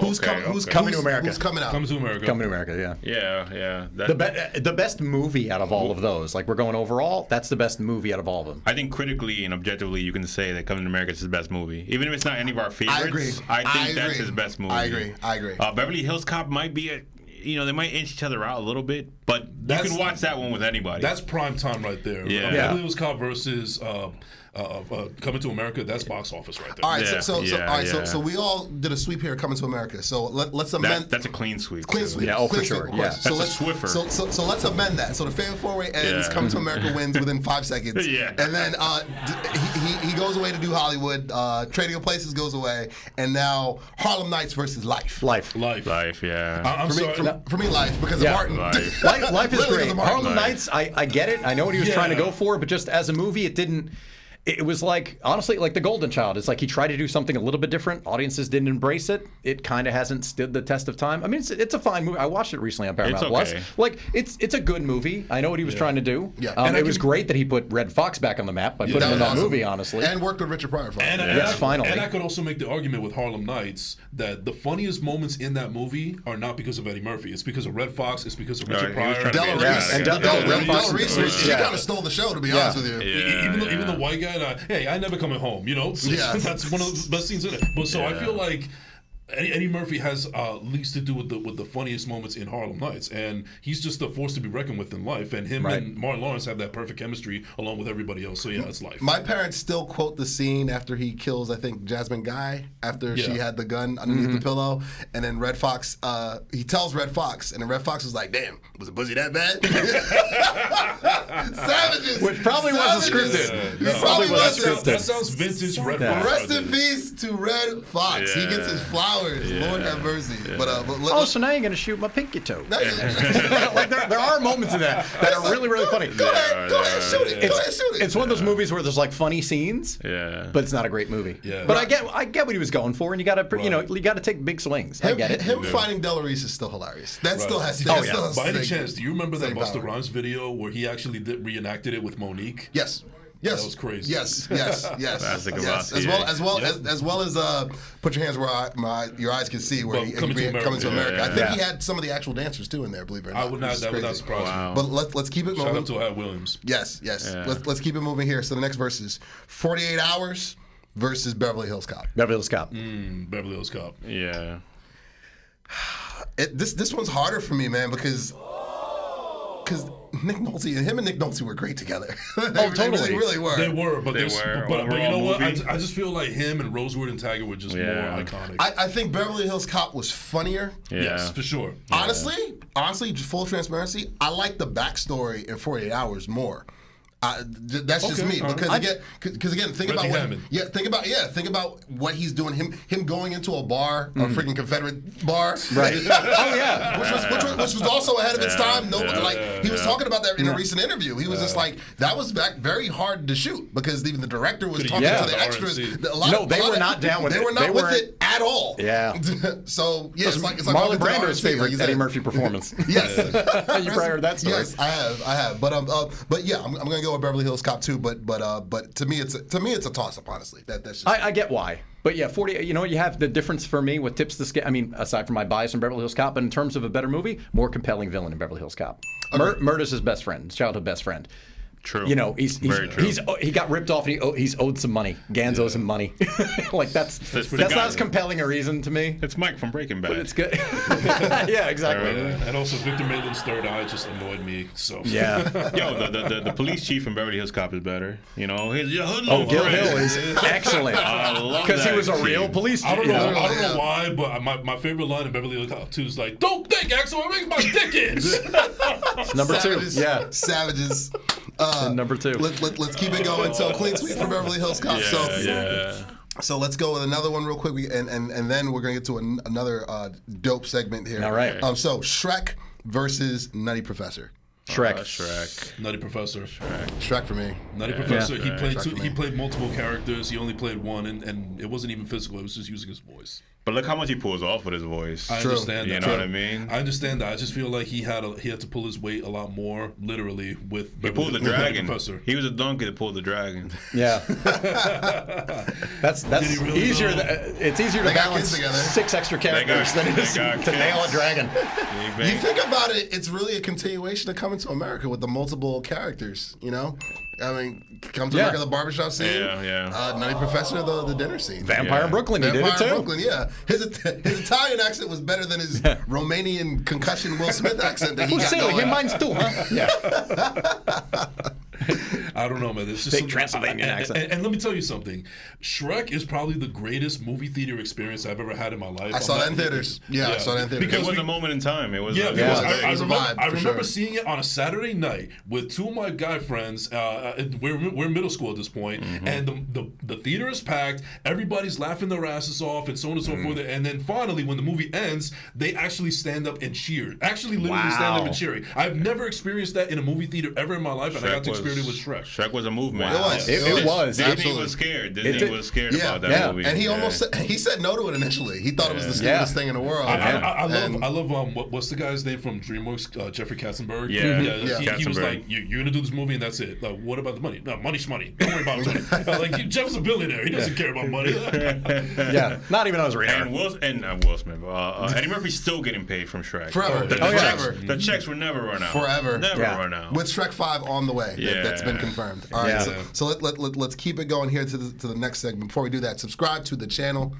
Who's coming to America? Who's coming out? Coming to America. Coming to America, yeah. Yeah. The best movie out of all of those, like we're going overall, that's the best movie out of all of them. I think critically and objectively, you can say that Coming to America is his best movie. Even if it's not any of our favorites, I agree. I think that's his best movie. I agree. Beverly Hills Cop might be they might inch each other out a little bit, but you can watch that one with anybody. That's prime time right there. Yeah. Beverly Hills Cop versus Coming to America, that's box office right there. All right, so we all did a sweep here, Coming to America. So let's amend. That's a clean sweep. Clean sweep. Yeah, clean for sure. Sweep, Yeah. So That's a Swiffer. So let's amend that. So the fatal four-way ends. Coming to America wins within 5 seconds. Yeah. And then he goes away to do Hollywood. Trading Places goes away, and now Harlem Nights versus Life. Life. Yeah. For me, Life because of Martin. Life is Really great. because of Martin. Harlem Nights, I get it. I know what he was trying to go for, but just as a movie, it didn't. it was like, honestly, like The Golden Child. It's like he tried to do something a little bit different. Audiences didn't embrace it. It kind of hasn't stood the test of time. I mean, it's a fine movie. I watched it recently on Paramount Plus. Like, it's a good movie. I know what he was trying to do. Yeah. And it was great that he put Red Fox back on the map by putting him in that movie, honestly. And worked with Richard Pryor. Finally. And I could also make the argument with Harlem Nights that the funniest moments in that movie are not because of Eddie Murphy. It's because of Red Fox. It's because of Richard Pryor. Della Reese. She kind of stole the show, to be honest with you. Even the white guy, hey, I never coming home. You know, that's one of the best scenes in it. But so I feel like Eddie Murphy has least to do with the funniest moments in Harlem Nights, and he's just a force to be reckoned with in life. And him and Martin Lawrence have that perfect chemistry along with everybody else. So yeah, it's life. My parents still quote the scene after he kills, I think, Jasmine Guy after she had the gun underneath the pillow, and then Red Fox, he tells Red Fox, and then Red Fox is like, "Damn, was the pussy that bad?" Savages, which probably wasn't scripted. That sounds vintage Red Fox. Rest in peace to Red Fox. He gets his flowers. Lord have mercy. So now you're gonna shoot my pinky toe. Like there are moments in that are really, really funny. Go ahead, shoot it. It's one of those movies where there's like funny scenes, but it's not a great movie. Yeah. But I get what he was going for, and you gotta take big swings. I get it. Him finding Della Reese is still hilarious. That still has to. By any chance, do you remember that Busta Rhymes video where he actually reenacted it with Monique? Yes. That was crazy. Yes. Classic yes. As well as Put Your Hands Where Your Eyes Can See, where Coming to America. I think he had some of the actual dancers too in there. Believe it or not. That would not surprise me. But let's keep it moving. Shout out to Hat Williams. Yes. Yeah. Let's keep it moving here. So the next verse is 48 Hours versus Beverly Hills Cop. Beverly Hills Cop. Beverly Hills Cop. Yeah. This one's harder for me, man, because Nick Nolte and Nick Nolte were great together. They really were. They were, but you know what? I just feel like him and Rosewood and Taggart were just more iconic. I think Beverly Hills Cop was funnier. Yeah. Yes, for sure. Honestly, full transparency, I like the backstory in 48 Hours more. That's just me, because again, think about what he's doing. Him going into a bar, a freaking Confederate bar, right? which was also ahead of its time. He was talking about that in a recent interview. He was just like, that was very hard to shoot because even the director was talking to the extras. They were not down with it. They were not with it at all. Yeah. So yeah, it's like Marlon Brando's favorite Eddie Murphy performance. Yes, you probably heard that story. Yes, I have. But yeah, I'm gonna go with Beverly Hills Cop too. But to me it's a toss up. Honestly, that's just. I get why. But yeah, 40. You know, you have the difference for me. What tips the scale? I mean, aside from my bias in Beverly Hills Cop, but in terms of a better movie, more compelling villain in Beverly Hills Cop. Murda's his best friend, his childhood best friend. True. You know, he got ripped off and he's owed some money. Gans owes him money. Like that's not as compelling a reason to me. It's Mike from Breaking Bad. But it's good. Yeah, exactly. And also Victor Maitland's third eye just annoyed me. So yeah. Yo, the police chief in Beverly Hills Cop is better. You know, his hoodlum Gil Hill is excellent. Because he was a real police chief. I don't know why, but my favorite line in Beverly Hills Cop 2 is like, "Don't think, Axel, what makes my dick is." Number Savages, 2. Yeah. Savages. Number 2. Let's keep it going. So clean sweep for Beverly Hills Cop. So let's go with another one real quick, and then we're gonna get to another dope segment here. All right. So Shrek versus Nutty Professor. Shrek. Nutty Professor. Shrek for me. Nutty Professor. Yeah. He played multiple characters. He only played one, and it wasn't even physical. It was just using his voice. But look how much he pulls off with his voice. I understand that. You know what I mean? I understand that. I just feel like he had to pull his weight a lot more, literally, with. He pulled the dragon. Professor. He was a donkey that pulled the dragon. Yeah. That's really easier. It's easier to balance 6 extra characters than it is to nail a dragon. You think about it, it's really a continuation of Coming to America with the multiple characters. You know. I mean, Come to America, the barbershop scene. Nutty Professor, the dinner scene. Vampire in Brooklyn, he did it too. Brooklyn, yeah. His Italian accent was better than his Romanian concussion Will Smith accent that he got going. Yeah, mine's too, huh? Yeah. I don't know, man. It's just fake Transylvanian accent. And let me tell you something. Shrek is probably the greatest movie theater experience I've ever had in my life. I saw that in theaters. Yeah, I saw that in theaters. Because it was a moment in time. It was. I remember seeing it on a Saturday night with 2 of my guy friends. We're in middle school at this point, and the theater is packed. Everybody's laughing their asses off, and so on and so forth. And then finally, when the movie ends, they actually stand up and cheer. Actually, literally stand up and cheering. I've never experienced that in a movie theater ever in my life, and I got to experience it with Shrek. Shrek was a movement. It was. Disney was scared. Disney was scared about that movie. And he said no to it initially. He thought it was the stupidest thing in the world. I love what's the guy's name from DreamWorks? Jeffrey Katzenberg. He was like, you're gonna do this movie and that's it. What about the money? No, money's money. Don't worry about money. Jeff's a billionaire. He doesn't care about money. Not even on his radar. And Will Smith. Eddie Murphy's still getting paid from Shrek. Forever. The checks will never run out. Forever. Never run out. With Shrek 5 on the way. That's been confirmed. All right. So let's keep it going here to the next segment. Before we do that, subscribe to the channel.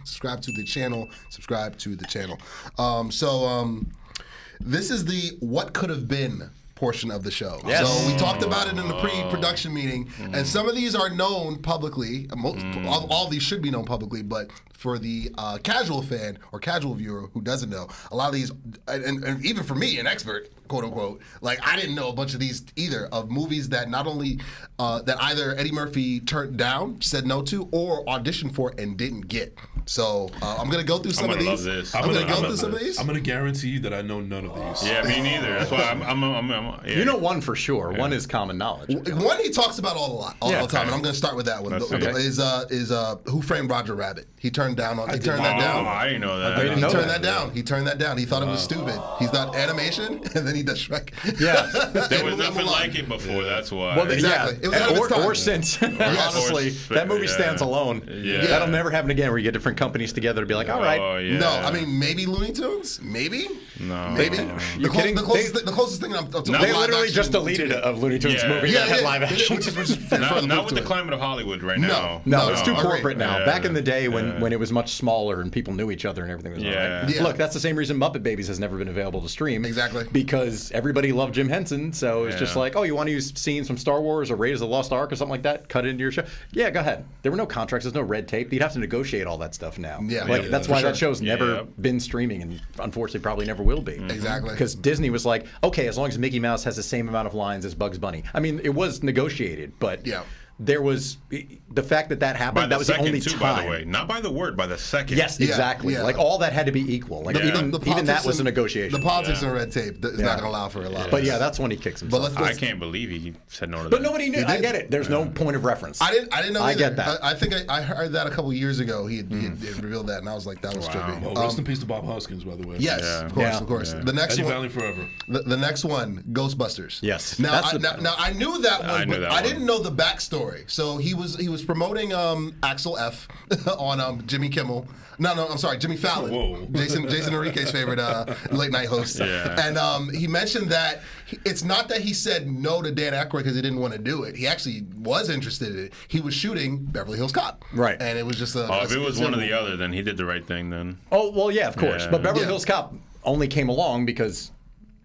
This is the What Could Have Been portion of the show. Yes. So we talked about it in the pre-production meeting, and some of these are known publicly. All of these should be known publicly, but for the casual fan or casual viewer who doesn't know, a lot of these, and even for me, an expert, quote unquote, like I didn't know a bunch of these either, of movies that not only that either Eddie Murphy turned down, said no to, or auditioned for and didn't get. So I'm gonna go through some of these. Love this. I'm gonna go through some of these. I'm gonna guarantee that I know none of these. Yeah, me neither. That's why I'm You know one for sure. One is common knowledge. One he talks about all the time, and I'm gonna start with that one. Is Who Framed Roger Rabbit? He turned that down. I didn't know that. He turned that down. He thought it was stupid. He's not animation, and then he does Shrek. Yeah, there was nothing like it before. That's why. Well, exactly. It was or since. Honestly, that movie stands alone. Yeah. That'll never happen again. Where you get different companies together to be like, all right. No, I mean maybe Looney Tunes. Maybe. No. Maybe. You're kidding? The closest thing I'm talking about. They literally just deleted a Looney Tunes movie that had live action. Not with the climate of Hollywood right now. No, it's too corporate now. Back in the day when it was much smaller and people knew each other and everything was all right. Look, that's the same reason Muppet Babies has never been available to stream. Exactly. Because everybody loved Jim Henson, so it's just like, oh, you want to use scenes from Star Wars or Raiders of the Lost Ark or something like that? Cut it into your show. Yeah, go ahead. There were no contracts. There's no red tape. You'd have to negotiate all that stuff now. That's why that show's never been streaming and unfortunately probably never will be. Exactly. Because Disney was like, okay, as long as Mickey Mouse has the same amount of lines as Bugs Bunny. I mean, it was negotiated, but there was the fact that happened. That was the only time. By the way, not by the word, by the second. Yes, exactly. Like all that had to be equal. Like even that was a negotiation. The politics and red tape is not going to allow for a lot. But that's when he kicks himself. I can't believe he said no to that. But nobody knew. I get it. There's no point of reference. I didn't know. I get that. I think I heard that a couple years ago. He had revealed that, and I was like, that was trippy. Well, rest in peace to Bob Hoskins, by the way. Yes, of course. The next Eddie one, Valley forever. The next one, Ghostbusters. Yes. Now I knew that one, but I didn't know the backstory. So he was promoting Axel F on Jimmy Kimmel. No, I'm sorry, Jimmy Fallon. Whoa. Jason Enrique's favorite late night host. And he mentioned that it's not that he said no to Dan Aykroyd because he didn't want to do it. He actually was interested in it. He was shooting Beverly Hills Cop. Right. And it was just if it was one or the other, then he did the right thing then. Oh, well, yeah, of course. But Beverly Hills Cop only came along because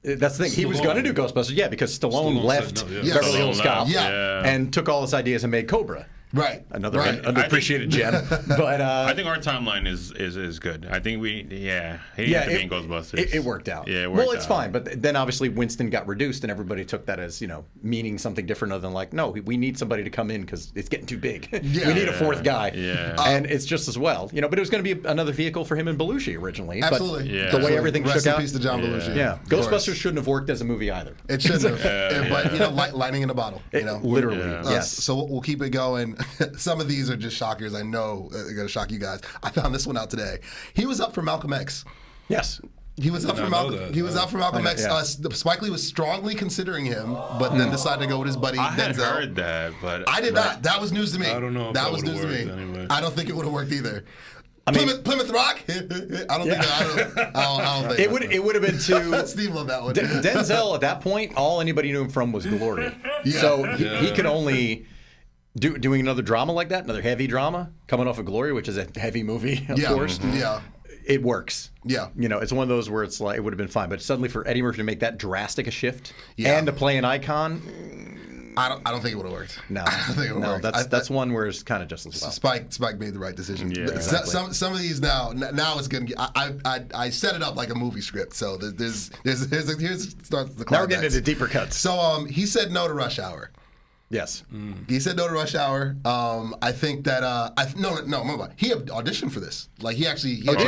that's the thing. He was going to do Ghostbusters, because Stallone left Beverly Hills Cop and took all his ideas and made Cobra. Right. Another underappreciated gem. But I think our timeline is good. I think he had to be in Ghostbusters. It worked out. Yeah, it worked out. It's fine. But then obviously Winston got reduced and everybody took that as, meaning something different other than like, no, we need somebody to come in because it's getting too big. We need a fourth guy. Yeah. And it's just as well. But it was going to be another vehicle for him and Belushi originally. Absolutely. But the way everything shook out. Rest in peace to John Belushi. Yeah. Ghostbusters shouldn't have worked as a movie either. It shouldn't have. But, lightning in a bottle. Literally. Yes. So we'll keep it going. Some of these are just shockers. I know they're going to shock you guys. I found this one out today. He was up for Malcolm X. Yes. He was up for Malcolm. He was up for Malcolm X. Spike Lee was strongly considering him, but then decided to go with his buddy Denzel. I had heard that, but I did not. That was news to me. I don't know. If that was news to me. Anyway. I don't think it would have worked either. Plymouth Rock? I don't think that. I don't think it would have been too. Steve loved that one. Denzel at that point, all anybody knew him from was Gloria. So he could only. Doing another drama like that, another heavy drama, coming off of Glory, which is a heavy movie, of course. Yeah. It works. Yeah. It's one of those where it's like, it would have been fine. But suddenly for Eddie Murphy to make that drastic a shift and to play an icon. I don't think it would have worked. No. I don't think it would have worked. That's one where it's kind of just as well. Spike made the right decision. Yeah, exactly. Some of these now it's going to get. I set it up like a movie script. So here's starts the climax. Now we're getting into deeper cuts. So he said no to Rush Hour. Yes. He said no to Rush Hour. I think that no, he auditioned for this. Like he actually went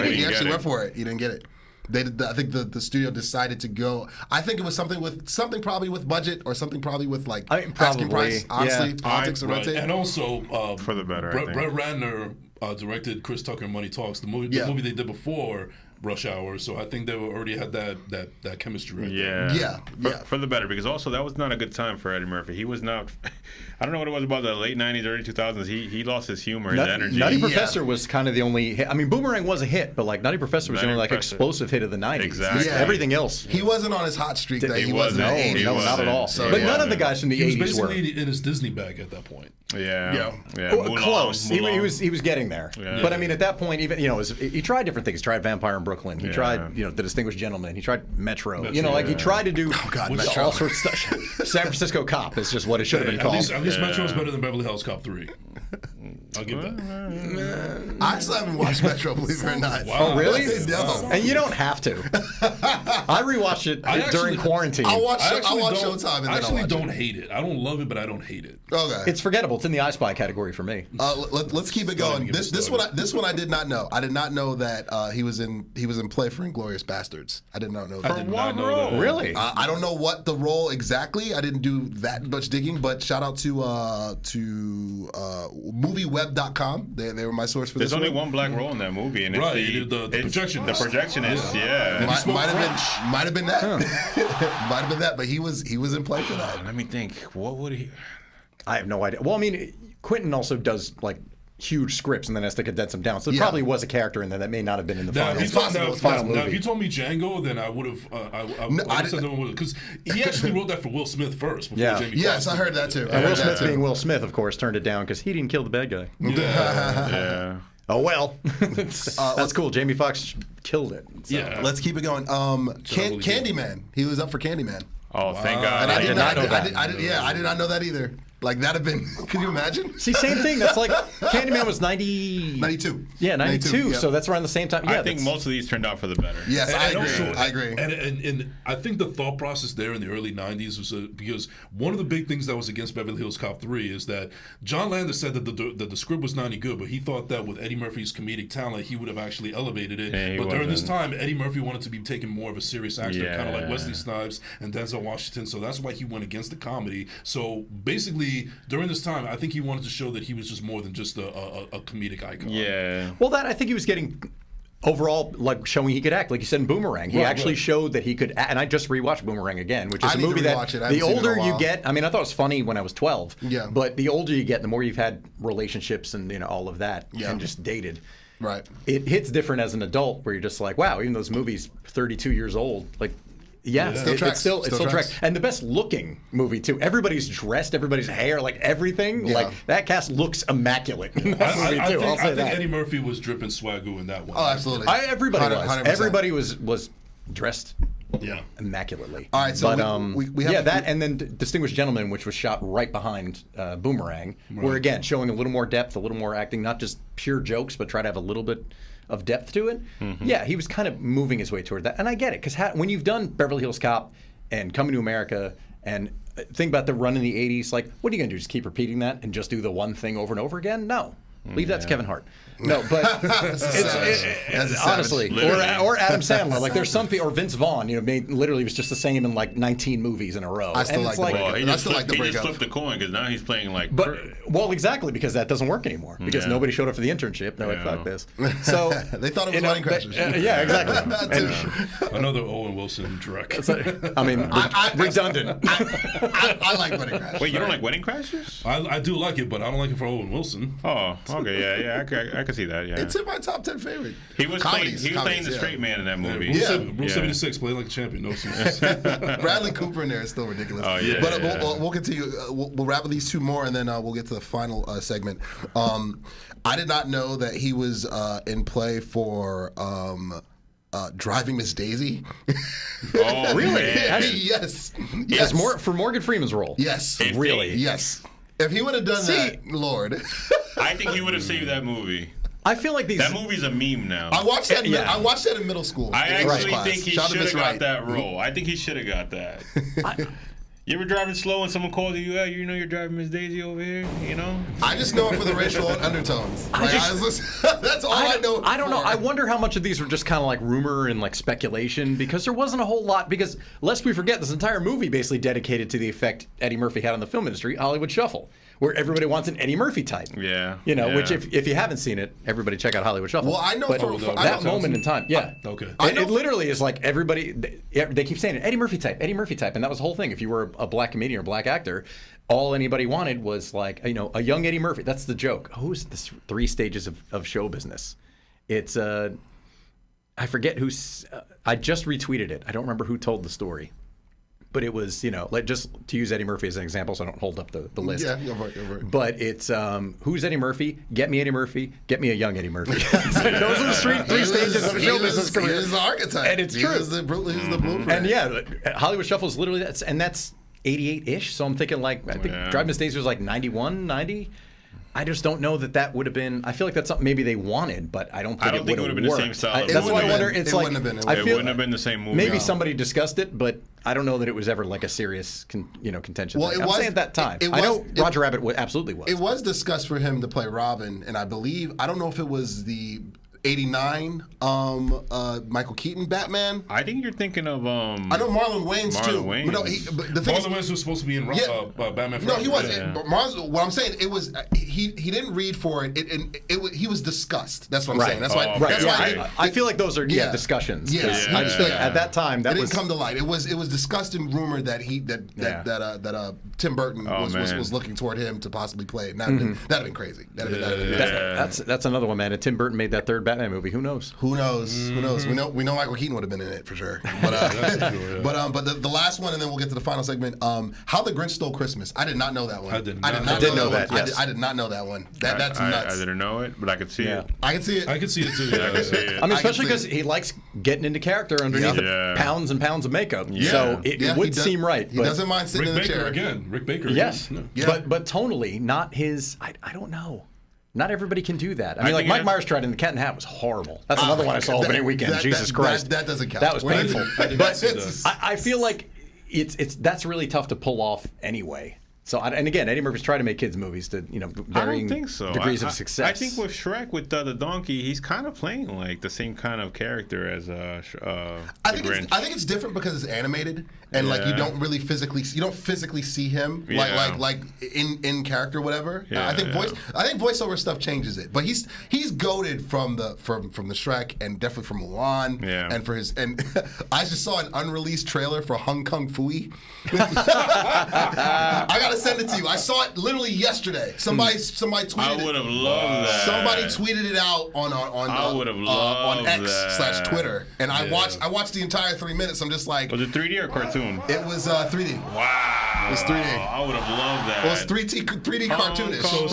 for it. He didn't get it. I think the studio decided to go. I think it was something probably with budget or something probably with like asking price. Honestly, politics and red tape. And also for the better. Brett Ratner directed Chris Tucker Money Talks, the movie they did before Rush Hour, so I think they already had that chemistry right there. For the better, because also that was not a good time for Eddie Murphy. He was not. I don't know what it was about the late '90s, early 2000s. He lost his humor, his energy. Nutty Professor was kind of the only hit. I mean, Boomerang was a hit, but like Nutty Professor was the only like explosive hit of the '90s. Exactly. Everything else. He wasn't on his hot streak that he was in the No, 80s. not at all. So, but none of the guys from the He was 80s were. basically in his Disney bag at that point. Yeah. Well, close. Mulan. He was getting there. Yeah. But I mean, at that point, even he tried different things. He tried Vampire in Brooklyn. He tried The Distinguished Gentleman. He tried Metro. He tried to do all sorts of stuff. San Francisco Cop is just what it should have been called. At least Metro is better than Beverly Hills Cop 3. I'll give that. I still haven't watched Metro, believe it or not. Wow. Oh, really? No. And you don't have to. I rewatched it during quarantine. I'll watch Showtime and then I I'll don't hate it. I don't love it, but I don't hate it. Okay. It's forgettable. It's in the I Spy category for me. Let's keep it going. This one I did not know. I did not know that he was in play for Inglourious Bastards. I did not know that. I did not know that. Really? I don't know what the role exactly. I didn't do that much digging, but shout out to movieweb.com. They were my source for There's this. only one black role in that movie, and Right, it's the projectionist. The projectionist, Might have been that. Might have been that, but he was in play for that. Let me think. What would he? I have no idea. Well, I mean, Quentin also does like huge scripts and then has to condense them down. So there probably was a character in there that may not have been in the final movie. Now, if you told me Django, then I would have. I said because he actually wrote that for Will Smith first. Before Jamie Yes, Foxx. I heard that too. And Will Smith being Will Smith, of course, turned it down because he didn't kill the bad guy. Yeah. Oh well, that's cool. Jamie Foxx killed it. So. Yeah. Let's keep it going. Candyman. He was up for Candyman. Oh, thank God. And I did not know that. I did not know that either. Like that'd have been. Could you imagine? See, same thing. That's like Candyman was 92. Yeah, 92. Yep. So that's around the same time. Yeah, I think most of these turned out for the better. Yes, I agree. Also, I agree. And I think the thought process there in the early 90s was because one of the big things that was against Beverly Hills Cop 3 is that John Landis said that the script was not any good, but he thought that with Eddie Murphy's comedic talent, he would have actually elevated it. Yeah, but during this time, Eddie Murphy wanted to be taken more of a serious actor, kind of like Yeah. Wesley Snipes and Denzel Washington. So that's why he went against the comedy. So basically, during this time, I think he wanted to show that he was just more than just a comedic icon. Yeah. Well, I think he was getting overall like showing he could act. Like you said in Boomerang, he actually showed that he could act. And I just rewatched Boomerang again, which is a movie that the older you get, I mean, I thought it was funny when I was 12. Yeah. But the older you get, the more you've had relationships and all of that and just dated. Right. It hits different as an adult where you're just like, wow, even those movies 32 years old, like it still tracks. And the best looking movie too. Everybody's dressed, everybody's hair, like everything. Yeah. Like that cast looks immaculate in that movie too. I think Eddie Murphy was dripping swagoo in that one. Oh, absolutely. Everybody was. 100%. Everybody was dressed. Immaculately. All right, so we have that, and then Distinguished Gentleman, which was shot right behind Boomerang, where again showing a little more depth, a little more acting, not just pure jokes, but try to have a little bit of depth to it. Yeah, he was kind of moving his way toward that, and I get it because when you've done Beverly Hills Cop and Coming to America and think about the run in the '80s, like what are you gonna do? Just keep repeating that and just do the one thing over and over again? No. Leave that to Kevin Hart. No, but it's honestly, or Adam Sandler. Like there's some people, or Vince Vaughn. Literally was just the same in like 19 movies in a row. I still like the breakup. He just flipped the coin because now he's playing like. Well, exactly because that doesn't work anymore because nobody showed up for the internship. They're like, fuck this. So they thought it was Wedding Crashers. Yeah, exactly. Another Owen Wilson direct. I mean, redundant. I like Wedding Crashers. Wait, you don't like Wedding Crashers? I do like it, but I don't like it for Owen Wilson. Oh, okay, yeah, I can see that. Yeah, it's in my top 10 favorite. He was playing the straight man in that movie. Rule 76, playing like a champion. No sense. Bradley Cooper in there is still ridiculous. Oh yeah. But we'll continue. We'll wrap with these two more, and then we'll get to the final segment. I did not know that he was in play for. Driving Miss Daisy. Oh, really? Yes. For Morgan Freeman's role. Yes. Really? Yes. If he would have done that, Lord. I think he would have saved that movie. I feel like that movie's a meme now. I watched that. I watched that in middle school. I actually think he should have got that role. I think he should have got that. You ever driving slow and someone calls you, you know you're driving Miss Daisy over here, you know? I just know it for the racial undertones. That's all I know. I don't know. I wonder how much of these were just kind of like rumor and like speculation, because there wasn't a whole lot. Because lest we forget, this entire movie basically dedicated to the effect Eddie Murphy had on the film industry, Hollywood Shuffle, where everybody wants an Eddie Murphy type. Yeah. You know, which if you haven't seen it, everybody check out Hollywood Shuffle. Well, I know but for that moment in time. Yeah. Okay. It literally is like everybody. They keep saying it, Eddie Murphy type, and that was the whole thing. If you were a black comedian or black actor, all anybody wanted was like, you know, a young Eddie Murphy. That's the joke. Who's the 3 stages of show business? It's I forget who's. I just retweeted it. I don't remember who told the story. But it was, you know, like, just to use Eddie Murphy as an example, so I don't hold up the list. Yeah, go for it. But it's who's Eddie Murphy? Get me Eddie Murphy. Get me a young Eddie Murphy. Those are the 3 stages of show business career. He was the archetype. And it's true. He was the blueprint. And yeah, Hollywood Shuffle is literally that's 88-ish. So I'm thinking like, I think Drive Miss Daisy was like 91, 90. I just don't know that would have been. I feel like that's something maybe they wanted, but I don't think it would have been worked. the same style. That's why I wonder. It's like wouldn't have been. I feel it wouldn't have been the same movie. Maybe somebody discussed it, but I don't know that it was ever like a serious, contention. Well, thing. it I'm was saying at that time. I know Roger Rabbit absolutely was. It was discussed for him to play Robin, and I believe I don't know if it was the '89 Michael Keaton Batman. I think you're thinking of I know Marlon Wayans too. Wayans. No, but the thing Marlon Wayans was supposed to be in Batman. No, he wasn't. Yeah. What I'm saying, it was he didn't read for it. He was discussed. That's what I'm saying. That's why. Oh, That's okay. why. I feel like those are discussions. Yeah. I just feel like at that time that it was didn't come to light. It was discussed and rumored that Tim Burton was looking toward him to possibly play it. That'd have been crazy. That's another one, man. If Tim Burton made that third Batman movie, who knows? Who knows? Who knows? We know Michael Keaton would have been in it for sure. But but the last one, and then we'll get to the final segment. How the Grinch Stole Christmas. I did not know that one. I did know that. Yes. I did not know that one. That's nuts. I didn't know it, but I could see it. I can see it. I can see it too. I can see it. I mean, especially because he likes getting into character underneath pounds and pounds of makeup. Yeah. So it would seem right. He doesn't mind sitting in the chair. Rick Baker. Yes. Yeah. But tonally, not his. I don't know. Not everybody can do that. I mean, like Mike Myers tried in The Cat in the Hat was horrible. That's another one I saw opening weekend. Jesus Christ. That doesn't count. That was painful. But I feel like that's really tough to pull off anyway. So and again, Eddie Murphy's tried to make kids movies to varying degrees of success. I think with Shrek, with the donkey, he's kind of playing like the same kind of character as I think it's different because it's animated and like you don't physically see him like in character or whatever. I think voiceover stuff changes it, but he's goated from the Shrek and definitely from Mulan and for his I just saw an unreleased trailer for Hong Kong Phooey. I gotta send it to you. I saw it literally yesterday. Somebody tweeted it. I would have loved that. Somebody tweeted it out on X/Twitter, and I watched the entire 3 minutes. I'm just like, was it 3D or cartoon? It was 3D. Wow. It was 3D. I would have loved that. It was 3D cartoonish. So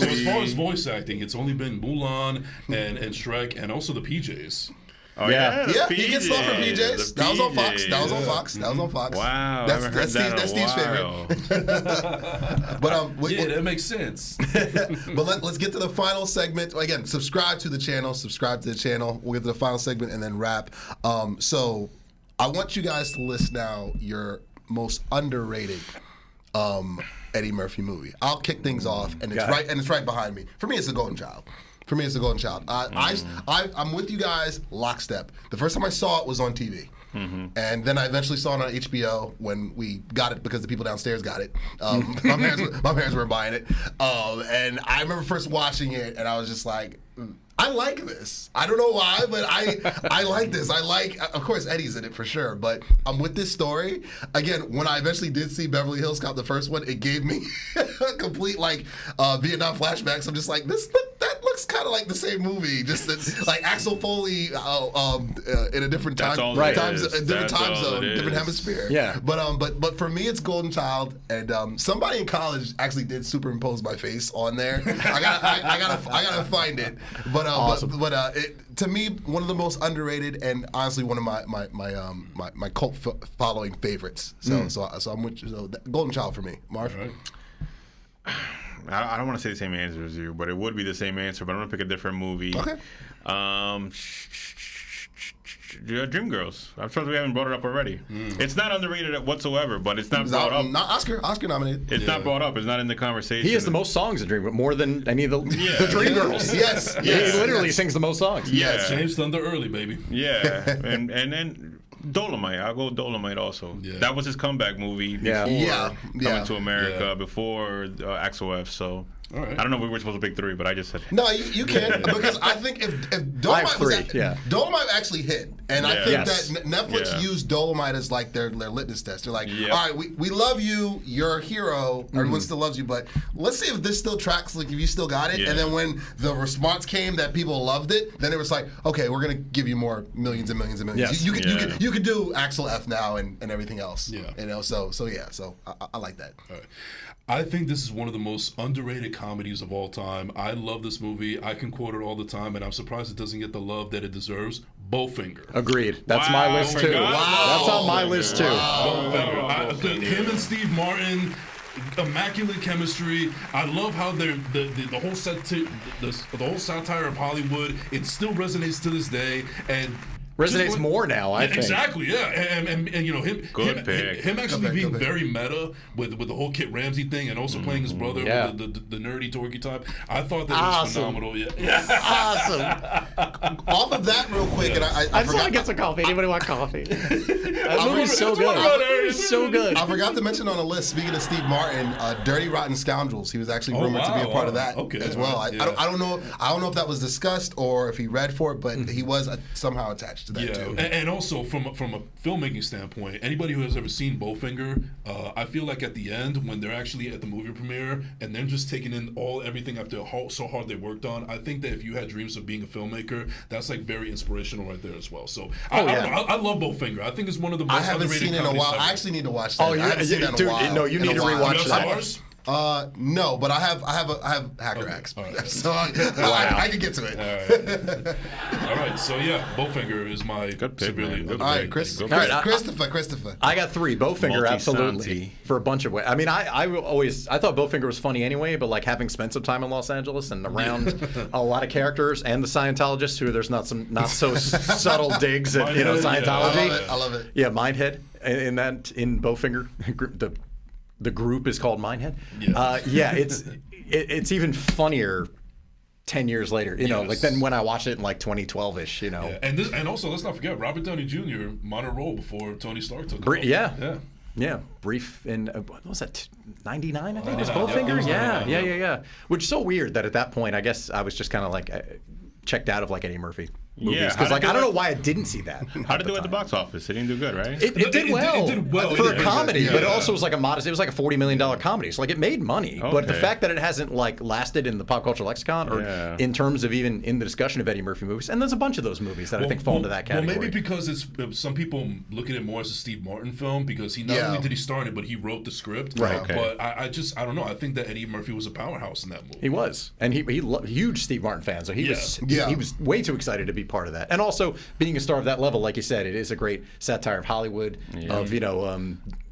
as far as voice acting, it's only been Mulan and Shrek and also the PJs. Oh, yeah, he gets love from PJs. That was on Fox. Wow, that's Steve's favorite. But that makes sense. But let's get to the final segment. Again, subscribe to the channel. We'll get to the final segment and then wrap. So I want you guys to list now your most underrated Eddie Murphy movie. I'll kick things off, and it's right behind me. For me, it's The Golden Child. I'm with you guys lockstep. The first time I saw it was on TV. Mm-hmm. And then I eventually saw it on HBO when we got it because the people downstairs got it. My parents weren't buying it. And I remember first watching it, and I was just like, I like this. I don't know why, but I like this. Of course, Eddie's in it for sure, but I'm with this story. Again, when I eventually did see Beverly Hills Cop, the first one, it gave me a complete Vietnam flashbacks. I'm just like, that looks kind of like the same movie, just like Axel Foley in a different time zone, different hemisphere. Yeah. But for me, it's Golden Child, and somebody in college actually did superimpose my face on there. I gotta find it, but awesome. To me, one of the most underrated and honestly one of my cult following favorites. So I'm with you. So Golden Child for me, Marv. Right. I don't want to say the same answer as you, but it would be the same answer. But I'm gonna pick a different movie. Okay. Dreamgirls. I'm sure we haven't brought it up already. It's not underrated whatsoever, but it's not brought up. Not Oscar nominated. It's not brought up. It's not in the conversation. He has the most songs in Dreamgirls, more than any of the Dreamgirls. Yes. He literally sings the most songs. Yeah. James Thunder early, baby. Yeah, and then Dolomite. I'll go Dolomite also. Yeah. That was his comeback movie before coming to America, before Axel F. So. All right. I don't know if we were supposed to pick 3, but I just said. No, you can, because I think if Dolomite Dolomite actually hit, and I think that Netflix used Dolomite as like their litmus test. They're like, all right, we love you, you're a hero, everyone still loves you, but let's see if this still tracks, like if you still got it. And then when the response came that people loved it, then it was like, okay, we're gonna give you more millions and millions and millions. Yes. You could do Axel F now and everything else. Yeah. You know, so I like that. All right. I think this is one of the most underrated comedies of all time. I love this movie. I can quote it all the time, and I'm surprised it doesn't get the love that it deserves. Bowfinger. Agreed. That's my list too. That's on my list too. Bowfinger. Him and Steve Martin, immaculate chemistry. I love how the whole satire of Hollywood. It still resonates to this day, and resonates more now, I think. Exactly, yeah. And you know, him actually being very meta with the whole Kit Ramsey thing, and also playing his brother with the nerdy, dorky type. I thought that was phenomenal. Yeah. Awesome. Off of that real quick, and I just want to get some coffee. Anybody want coffee? That movie's so good. It's so good. I forgot to mention on the list, speaking of Steve Martin, Dirty Rotten Scoundrels. He was actually rumored to be a part of that as well. I don't know if that was discussed or if he read for it, but he was somehow attached to that too. And also from a filmmaking standpoint, anybody who has ever seen Bowfinger, I feel like at the end when they're actually at the movie premiere and they're just taking in everything after so hard they worked on, I think that if you had dreams of being a filmmaker, that's like very inspirational right there as well. So I love Bowfinger. I think it's one of the most underrated. I haven't seen it in a while. I actually need to watch that. Oh, I haven't seen it in a while. No, you need to rewatch that. No, but I have Hacker X, so I can get to it. All right, so Bowfinger is my severely. All right, Christopher. I got 3. Bowfinger, absolutely, for a bunch of ways. I mean, I thought Bowfinger was funny anyway, but like having spent some time in Los Angeles and around a lot of characters and the Scientologists, who there's not so subtle digs at Scientology. I love it. Yeah, Mindhead in Bowfinger. The group is called Mindhead. It's even funnier 10 years later, like than when I watched it in like 2012-ish, Yeah. And also let's not forget Robert Downey Jr. minor role before Tony Stark took over. Yeah, brief in what was that? 99, I think. Is Bowfinger? Yeah. Which is so weird that at that point, I guess I was just kind of like checked out of like Eddie Murphy movies, because I don't know why I didn't see that. How did it do at the box office? It didn't do good, right? It did well. It did well for a comedy, but it also was like it was like a $40 million comedy. So like it made money, but the fact that it hasn't like lasted in the pop culture lexicon or in terms of even in the discussion of Eddie Murphy movies, and there's a bunch of those movies that I think fall into that category. Well, maybe because it's some people look at it more as a Steve Martin film, because he not only did he star in it, but he wrote the script. Right. Okay. But I don't know. I think that Eddie Murphy was a powerhouse in that movie. He was, and he huge Steve Martin fan, so he was way too excited to be part of that, and also being a star of that level, like you said, it is a great satire of Hollywood, of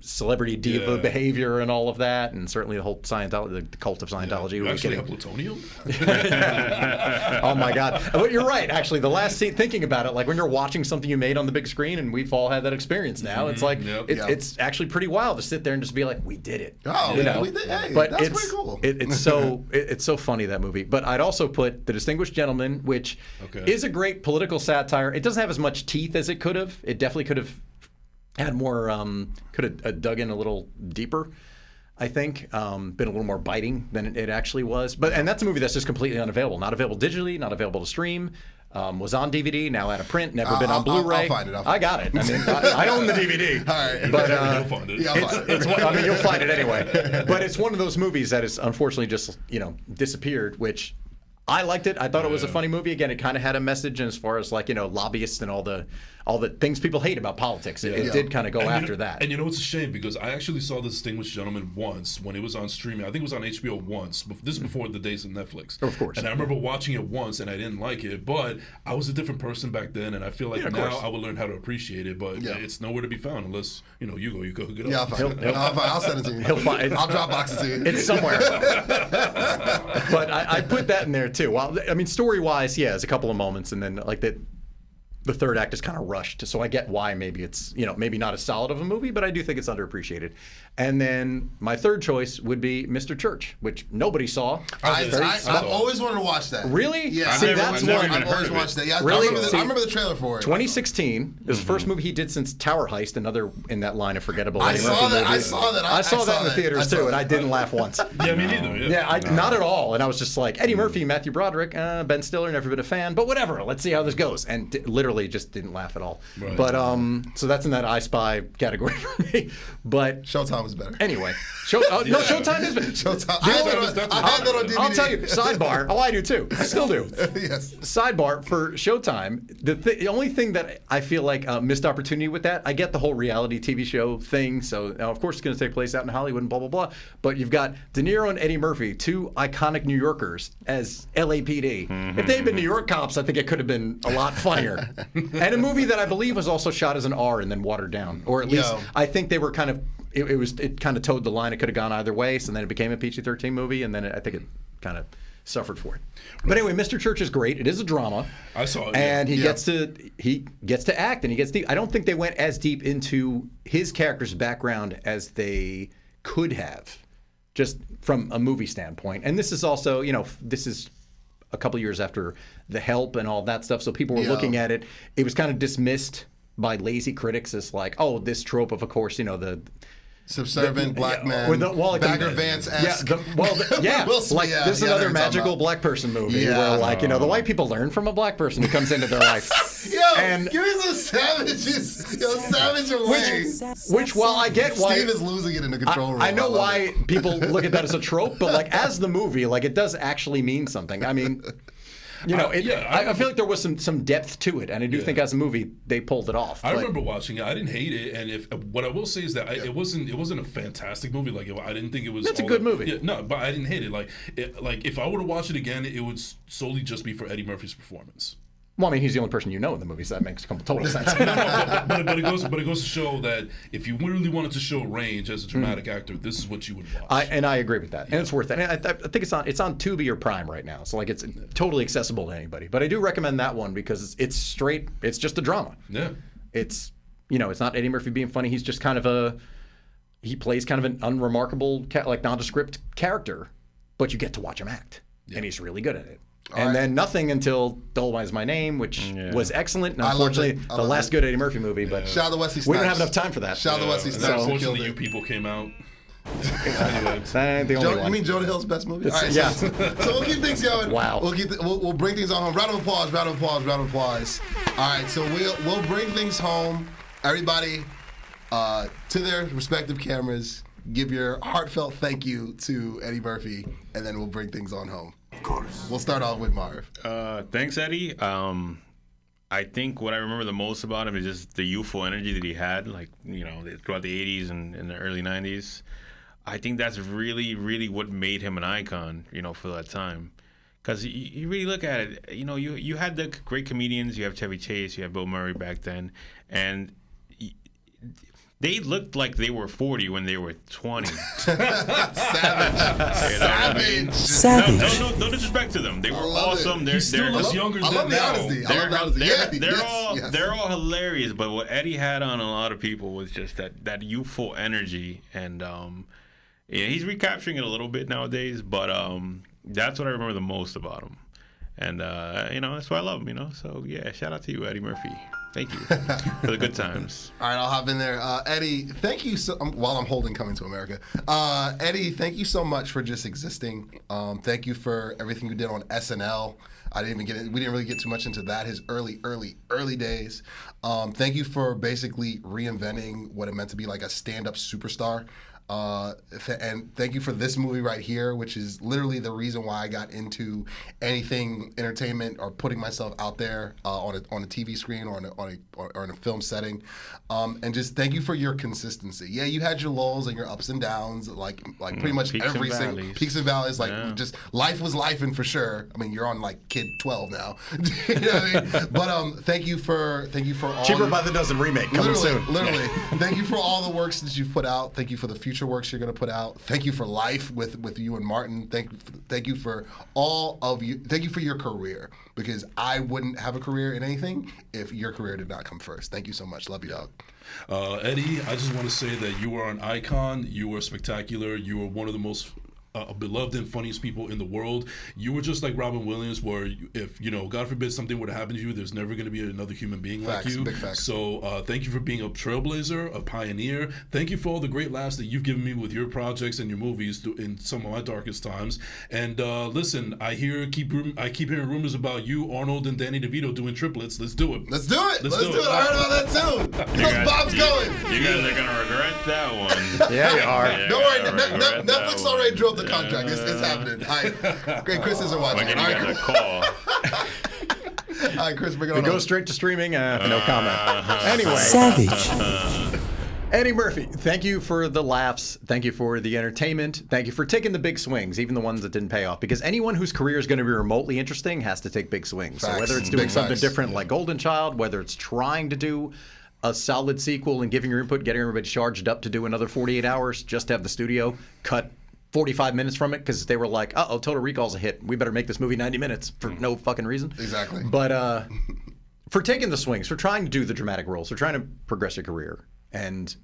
celebrity diva behavior and all of that, and certainly the whole Scientology, the cult of Scientology. You actually have plutonium? Oh my God! But you're right. Actually, the last scene, thinking about it, like when you're watching something you made on the big screen, and we've all had that experience now. It's like it's actually pretty wild to sit there and just be like, we did it. We did. Hey, but that's pretty cool. It's so funny, that movie. But I'd also put The Distinguished Gentleman, which is a great political satire. It doesn't have as much teeth as it could have. It definitely could have had more, could have dug in a little deeper, I think, been a little more biting than it actually was. And that's a movie that's just completely unavailable. Not available digitally, not available to stream. Was on DVD, now out of print, never been on Blu-ray. I'll find it. I got it. I mean, I own the DVD. All right. But you'll find it. You'll find it anyway. But it's one of those movies that has unfortunately just, disappeared, which I liked it. I thought it was a funny movie. Again, it kind of had a message, and as far as like, lobbyists and all the things people hate about politics. It did kind of go after that. And it's a shame, because I actually saw The Distinguished Gentleman once when it was on streaming. I think it was on HBO once. This is before the days of Netflix. Of course. And I remember watching it once, and I didn't like it, but I was a different person back then, and I feel like now I would learn how to appreciate it, but it's nowhere to be found unless, you go hook it up. Yeah, I'll find it. I'll send it to you. I'll drop boxes to you. It's somewhere. But I put that in there too. Well, I mean, story-wise, there's a couple of moments, and then like that. the third act is kind of rushed. So I get why maybe it's, maybe not as solid of a movie, but I do think it's underappreciated. And then my third choice would be Mr. Church, which nobody saw. I've always wanted to watch that. Really? Yeah. See, that's one. I've always watched that. Yeah, really? I remember the trailer for it. 2016 is the first movie he did since Tower Heist, another in that line of forgettable. I saw that in the theaters too, and I didn't laugh once. Yeah, me neither. Yeah, not at all. And I was just like, Eddie Murphy, Matthew Broderick, Ben Stiller, never been a fan, but whatever. Let's see how this goes. And literally just didn't laugh at all. Right. But so that's in that I Spy category for me. But Showtime was better. Anyway, Showtime is better. Showtime. I had that on DVD. I'll tell you. Sidebar. Oh, I do too. I still do. Yes. Sidebar for Showtime. The only thing that I feel like missed opportunity with that. I get the whole reality TV show thing. So of course it's going to take place out in Hollywood and blah blah blah. But you've got De Niro and Eddie Murphy, two iconic New Yorkers as LAPD. Mm-hmm. If they had been New York cops, I think it could have been a lot funnier. And a movie that I believe was also shot as an R and then watered down, or at least I think they were kind of. It kind of towed the line. It could have gone either way. So then it became a PG-13 movie, and then I think it kind of suffered for it. But anyway, Mr. Church is great. It is a drama. I saw it. And he gets to act, and he gets deep. I don't think they went as deep into his character's background as they could have, just from a movie standpoint. And this is also, this is a couple years after The Help and all that stuff. So people were looking at it. It was kind of dismissed by lazy critics as like, oh, this trope of course, the subservient black man, Bagger Vance-esque. This is another magical black person movie where, like, the white people learn from a black person who comes into their life. Give me some savages, savage away. Which, while I get why Steve is losing it in the control room, I know why people look at that as a trope, but like as the movie, like it does actually mean something. I mean. I feel like there was some depth to it, and I do think as a movie they pulled it off. I remember watching it. I didn't hate it, and what I will say is that it wasn't a fantastic movie. Like I didn't think it was. It's a good movie. Yeah, no, but I didn't hate it. Like if I were to watch it again, it would solely just be for Eddie Murphy's performance. Well, I mean, he's the only person you know in the movie, so that makes total sense. but it goes to show that if you really wanted to show range as a dramatic actor, this is what you would watch. I agree with that, and it's worth it. And I think it's on Tubi or Prime right now, so like it's totally accessible to anybody. But I do recommend that one because it's straight. It's just a drama. Yeah. It's it's not Eddie Murphy being funny. He's just kind of he plays kind of an unremarkable nondescript character, but you get to watch him act, and he's really good at it. Then nothing until Dolomite Is My Name, which was excellent. And unfortunately, the last good Eddie Murphy movie. But shout out to Wesley Snipes. We don't have enough time for that. Shout out to Wesley Snipes. Unfortunately, You People came out. You mean Jonah Hill's best movie? All right, so we'll keep things going. Wow. We'll bring things on home. Round of applause. All right, so we'll bring things home. Everybody, to their respective cameras, give your heartfelt thank you to Eddie Murphy, and then we'll bring things on home. Of course. We'll start off with Marv. Thanks, Eddie. I think what I remember the most about him is just the youthful energy that he had, throughout the 80s and the early 90s. I think that's really, really what made him an icon, for that time. Because you really look at it, you had the great comedians, you have Chevy Chase, you have Bill Murray back then, and they looked like they were 40 when they were 20. Savage. No disrespect to them. They were awesome. He still looks younger than now. They're all hilarious. But what Eddie had on a lot of people was just that youthful energy, and he's recapturing it a little bit nowadays. But that's what I remember the most about him, and that's why I love him. So yeah, shout out to you, Eddie Murphy. Thank you for the good times. All right, I'll hop in there. Eddie, thank you while I'm holding Coming to America. Eddie, thank you so much for just existing. Thank you for everything you did on SNL. We didn't really get too much into that, his early days. Thank you for basically reinventing what it meant to be like a stand-up superstar. And thank you for this movie right here, which is literally the reason why I got into anything entertainment or putting myself out there on a TV screen or in a film setting. And just thank you for your consistency. Yeah, you had your lulls and your ups and downs, like pretty much every single peaks and valleys. Just life was lifing for sure. I mean, you're on like kid 12 now. You know what I mean? But thank you for all Cheaper by the Dozen remake coming soon. Literally, thank you for all the works that you've put out. Thank you for the future future works you're going to put out. Thank you for life with you and Martin. Thank you for all of you. Thank you for your career, because I wouldn't have a career in anything if your career did not come first. Thank you so much. Love you, dog. Eddie, I just want to say that you are an icon. You are spectacular. You are one of the most beloved and funniest people in the world. You were just like Robin Williams, where if, God forbid something were to happen to you, there's never going to be another human being like you. Big facts. So thank you for being a trailblazer, a pioneer. Thank you for all the great laughs that you've given me with your projects and your movies in some of my darkest times. And listen, I keep hearing rumors about you, Arnold, and Danny DeVito doing triplets. Let's do it. Let's do it. Let's do it. I heard about that too. Those Bob's going. You guys are going to regret that one. Yeah, you are. Don't worry. Netflix already drove the contract. It's happening. Great, Chris isn't watching. We're going to get a call. All right, Chris, bring it on. We go straight to streaming. No comment. Anyway. Savage. Eddie Murphy, thank you for the laughs. Thank you for the entertainment. Thank you for taking the big swings, even the ones that didn't pay off. Because anyone whose career is going to be remotely interesting has to take big swings. Facts. So whether it's doing something different like Golden Child, whether it's trying to do a solid sequel and giving your input, getting everybody charged up to do another 48 hours, just to have the studio cut 45 minutes from it because they were like, Total Recall's a hit. We better make this movie 90 minutes for no fucking reason. Exactly. But for taking the swings, for trying to do the dramatic roles, for trying to progress your career and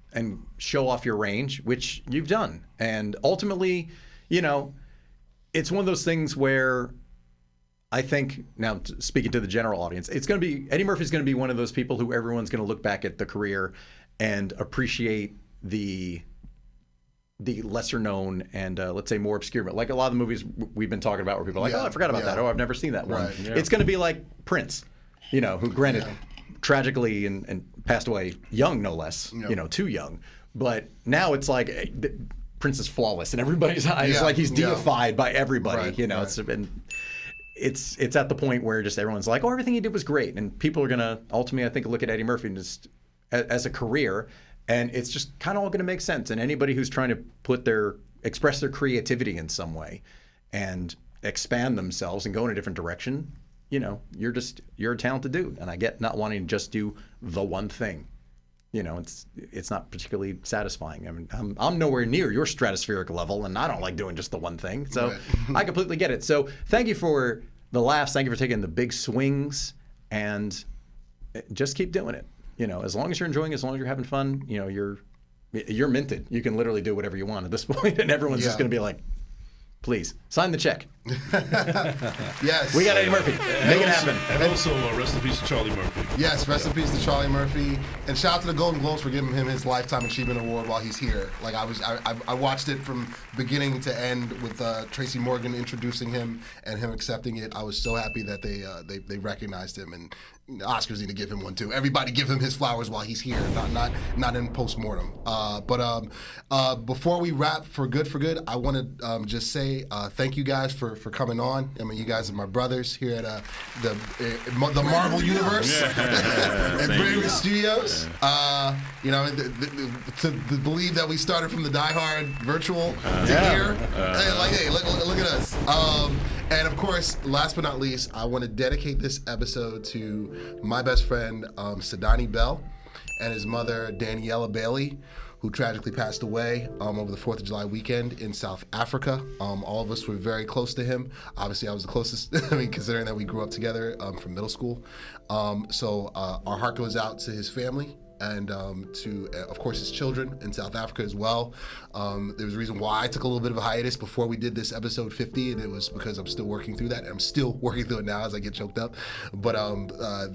show off your range, which you've done. And ultimately, it's one of those things where I think, now speaking to the general audience, Eddie Murphy's going to be one of those people who everyone's going to look back at the career and appreciate the lesser known and let's say more obscure, but like a lot of the movies we've been talking about where people are like, I forgot about that. I've never seen that one. Right. Yeah. It's going to be like Prince, who granted tragically and passed away young, no less, too young. But now it's like Prince is flawless in everybody's eyes. Like he's deified by everybody. Right. It's at the point where just everyone's like, everything he did was great. And people are going to ultimately, I think, look at Eddie Murphy just as a career. And it's just kind of all going to make sense. And anybody who's trying to express their creativity in some way and expand themselves and go in a different direction, you're a talented dude. And I get not wanting to just do the one thing. It's not particularly satisfying. I mean, I'm nowhere near your stratospheric level, and I don't like doing just the one thing. So I completely get it. So thank you for the laughs. Thank you for taking the big swings, and just keep doing it. As long as you're enjoying, as long as you're having fun, you're minted. You can literally do whatever you want at this point, and everyone's just going to be like, please sign the check. Yes, we got Eddie Murphy. Make it happen. And also, rest in peace to Charlie Murphy. Yes, rest in peace to Charlie Murphy, and shout out to the Golden Globes for giving him his Lifetime Achievement Award while he's here. Like I watched it from beginning to end with Tracy Morgan introducing him and him accepting it. I was so happy that they recognized him, and Oscars need to give him one too. Everybody give him his flowers while he's here, not in postmortem. But before we wrap for good, I want to just say thank you guys for coming on. I mean, you guys are my brothers here at the Marvel Universe at Bravery Studios. To believe that we started from the Die Hard virtual to here, hey, look at us. And of course, last but not least, I want to dedicate this episode to my best friend, Sadani Bell, and his mother, Daniela Bailey, who tragically passed away over the 4th of July weekend in South Africa. All of us were very close to him. Obviously, I was the closest, considering that we grew up together from middle school. So our heart goes out to his family and to, of course, his children in South Africa as well. There was a reason why I took a little bit of a hiatus before we did this episode 50, and it was because I'm still working through that, and I'm still working through it now as I get choked up. But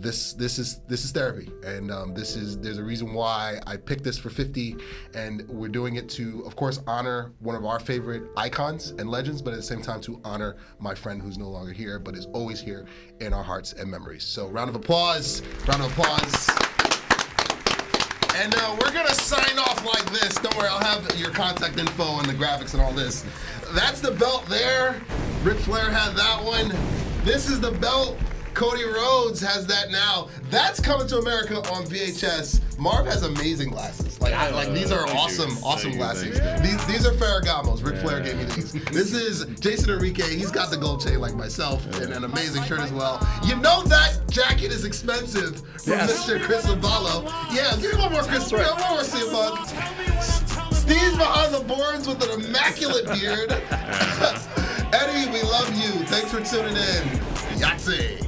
this is therapy, and there's a reason why I picked this for 50, and we're doing it to, of course, honor one of our favorite icons and legends, but at the same time to honor my friend who's no longer here, but is always here in our hearts and memories. So round of applause. And we're going to sign off like this. Don't worry, I'll have your contact info and the graphics and all this. That's the belt there. Ric Flair had that one. This is the belt. Cody Rhodes has that now. That's coming to America on VHS. Marv has amazing glasses. These are awesome glasses. These are Ferragamos. Ric Flair gave me these. This is Jason Enrique. He's got the gold chain like myself and an amazing shirt as well. You know that jacket is expensive from Mr. Chris Aballo. Yeah, give me one more Chris. One more CM Punk. Steve's behind the boards with an immaculate beard. Eddie, we love you. Thanks for tuning in. Yahtzee.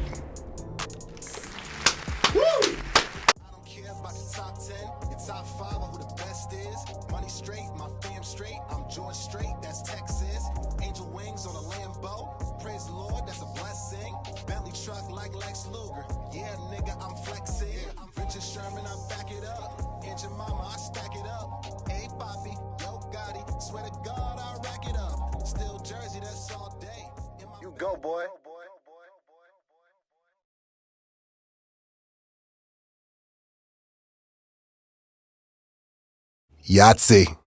Woo! I don't care about the top 10, the top 5, or who the best is. Money straight, my fam straight. I'm George straight, that's Texas. Angel wings on a Lambo. Praise the Lord, that's a blessing. Bentley truck like Lex Luger. Yeah, nigga, I'm flexing. I'm Richard Sherman, I back it up. Engine mama, I stack it up. Hey, Bobby, yo, Gotti. Swear to God, I rack it up. Still Jersey, that's all day. You go, boy. Yahtzee.